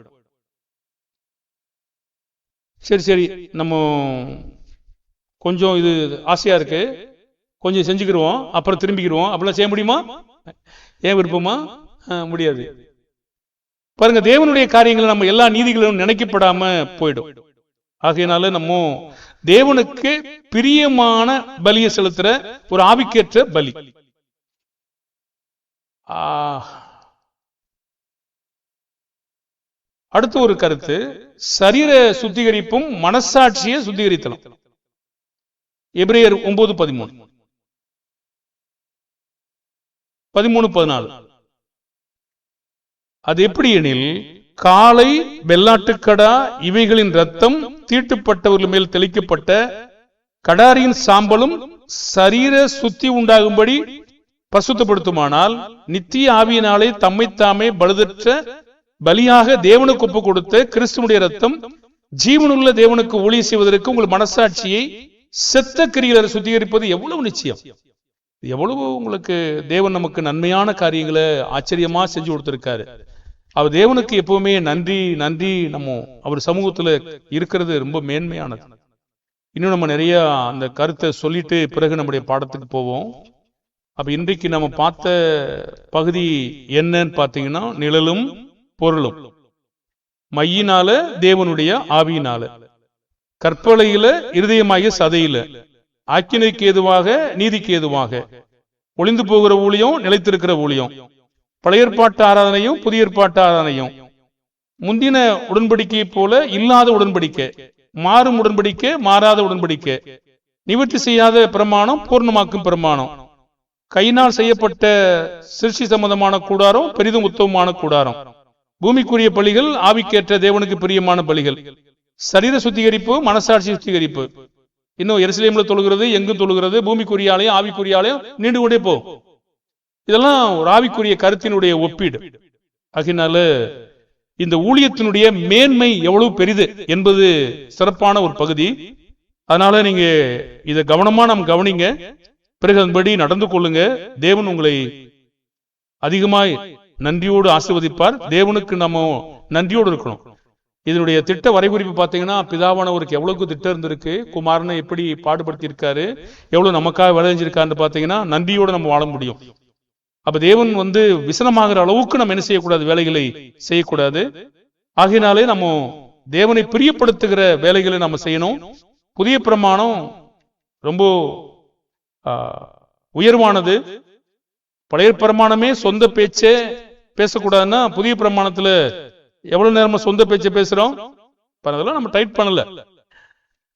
சரி நம்ம கொஞ்சம் இது ஆசையா இருக்கு, கொஞ்சம் செஞ்சுக்கிடுவோம், அப்புறம் திரும்பிக்கிடுவோம், அப்படிலாம் செய்ய முடியுமா? ஏன் விருப்பமா? முடியாது. பாருங்க, தேவனுடைய காரியங்களை நம்ம எல்லா நீதிகளும் நினைக்கப்படாம போயிடும். ஆகையினால நம்ம தேவனுக்கு பிரியமான பலியை செலுத்துற ஒரு ஆவிக்கேற்ற பலி. அடுத்த ஒரு கருத்து, சரீர சுத்திகரிப்பும் மனசாட்சியை சுத்திகரித்தலும். எபிரேயர் 9:13, 13-14. அது எப்படி எனில், காளை, வெள்ளாட்டுக்கடா இவைகளின் ரத்தம் தீட்டுப்பட்டவர்கள் மேல் தெளிக்கப்பட்ட கடாரியின் சாம்பலும் சரீர சுத்தி உண்டாகும்படி பசுத்தப்படுத்துமானால், நித்திய ஆவியினாலே தம்மைத்தாமே பழுதற்ற பலியாக தேவனுக்கு ஒப்பு கொடுத்த கிறிஸ்துவனுடைய ரத்தம் ஜீவனுள்ள தேவனுக்கு ஊழியம் செய்வதற்கு உங்கள் மனசாட்சியை செத்த கிரிகளை சுத்திகரிப்பது எவ்வளவு நிச்சயம். எவ்வளவு உங்களுக்கு தேவன் நமக்கு நன்மையான காரியங்களை ஆச்சரியமா செஞ்சு கொடுத்திருக்காரு. அவர் தேவனுக்கு எப்பவுமே நன்றி நன்றி. நம்ம அவர் சமூகத்துல இருக்கிறது ரொம்ப மேன்மையானது. இன்னும் நம்ம நிறைய அந்த கருத்தை சொல்லிட்டு பிறகு நம்முடைய பாடத்துக்கு போவோம். அப்ப இன்றைக்கு நம்ம பார்த்த பகுதி என்னன்னு பாத்தீங்கன்னா, நிழலும் பொருளும். மையினால தேவனுடைய ஆவியினால, கற்பலையில இருதயமாகிய சதையில, ஆக்கினைக்கு ஏதுவாக நீதிக்கு ஏதுவாக, ஒளிந்து போகிற ஊழியம் நிலைத்திருக்கிற ஊழியம், பழைய ஏற்பாட்டு ஆராதனையும் புதிய ஏற்பாட்டு ஆராதனையும், முந்தின உடன்படிக்கை போல இல்லாத உடன்படிக்கை, மாறும் உடன்படிக்கை மாறாத உடன்படிக்கை, நிவர்த்தி செய்யாத பிரமாணம் பூர்ணமாக்கும் பிரமாணம், கையினால் செய்யப்பட்ட சிருஷ்டி சம்பந்தமான கூடாரம் பெரிதும் உத்தமமான கூடாரம், பூமிக்குரிய பலிகள், ஆவிக்கேற்ற தேவனுக்கு பிரியமான பலிகள், சரீர சுத்திகரிப்பு, மனசாட்சி சுத்திகரிப்பு. இன்னும் எருசலேம்ல தொழுகிறது, எங்கும் தொழுகிறது, பூமிக்குரிய ஆலயம், ஆவிக்குரிய ஆலயம், நீண்டு கொண்டே போ. இதெல்லாம் ஒரு ஆவிக்குரிய கருத்தினுடைய ஒப்பீடு. ஆகினால இந்த ஊழியத்தினுடைய மேன்மை எவ்வளவு பெரிது என்பது சிறப்பான ஒரு பகுதி. அதனால நீங்க இதை கவனமா நாம் கவனிங்க, பிறகு அதன்படி நடந்து கொள்ளுங்க. தேவன் உங்களை அதிகமாய் நன்றியோடு ஆசீர்வதிப்பார். தேவனுக்கு நம்ம நன்றியோடு இருக்கணும். இதனுடைய திட்ட வரைகுறிப்பு பார்த்தீங்கன்னா, பிதாவானவருக்கு எவ்வளவுக்கு திட்டம் இருந்திருக்கு, குமாரனை எப்படி பாடுபடுத்தி இருக்காரு, எவ்வளவு நமக்காக விளைஞ்சிருக்காருன்னு பார்த்தீங்கன்னா, நன்றியோடு நம்ம வாழ முடியும். அப்ப தேவன் விசனமாகிற அளவுக்கு நம்ம என்ன செய்யக்கூடாது, வேலைகளை செய்யக்கூடாது. ஆகையினாலே நம்ம தேவனை பிரியப்படுத்துகிற வேலைகளை நம்ம செய்யணும். புதிய பிரமாணம் ரொம்ப உயர்வானது. பழைய பிரமாணமே சொந்த பேச்சே பேசக்கூடாதுன்னா, புதிய பிரமாணத்துல எவ்வளவு நேரமா சொந்த பேச்சை பேசுறோம், அதெல்லாம் நம்ம டைட் பண்ணல.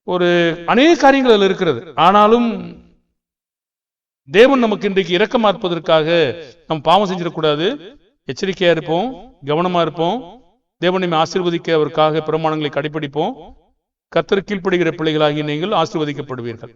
ஒரு அநேக காரியங்கள் அதில் இருக்கிறது. ஆனாலும் தேவன் நமக்கு இன்றைக்கு இரக்கமா இருப்பதற்காக நம்ம பாவம் செஞ்சிடக்கூடாது. எச்சரிக்கையா இருப்போம், கவனமா இருப்போம். தேவனை ஆசீர்வதிக்க அவருக்காக பிரமாணங்களை கடைபிடிப்போம். கர்த்தர் கீழ்ப்படுகிற பிள்ளைகளாகி நீங்கள் ஆசீர்வதிக்கப்படுவீர்கள்.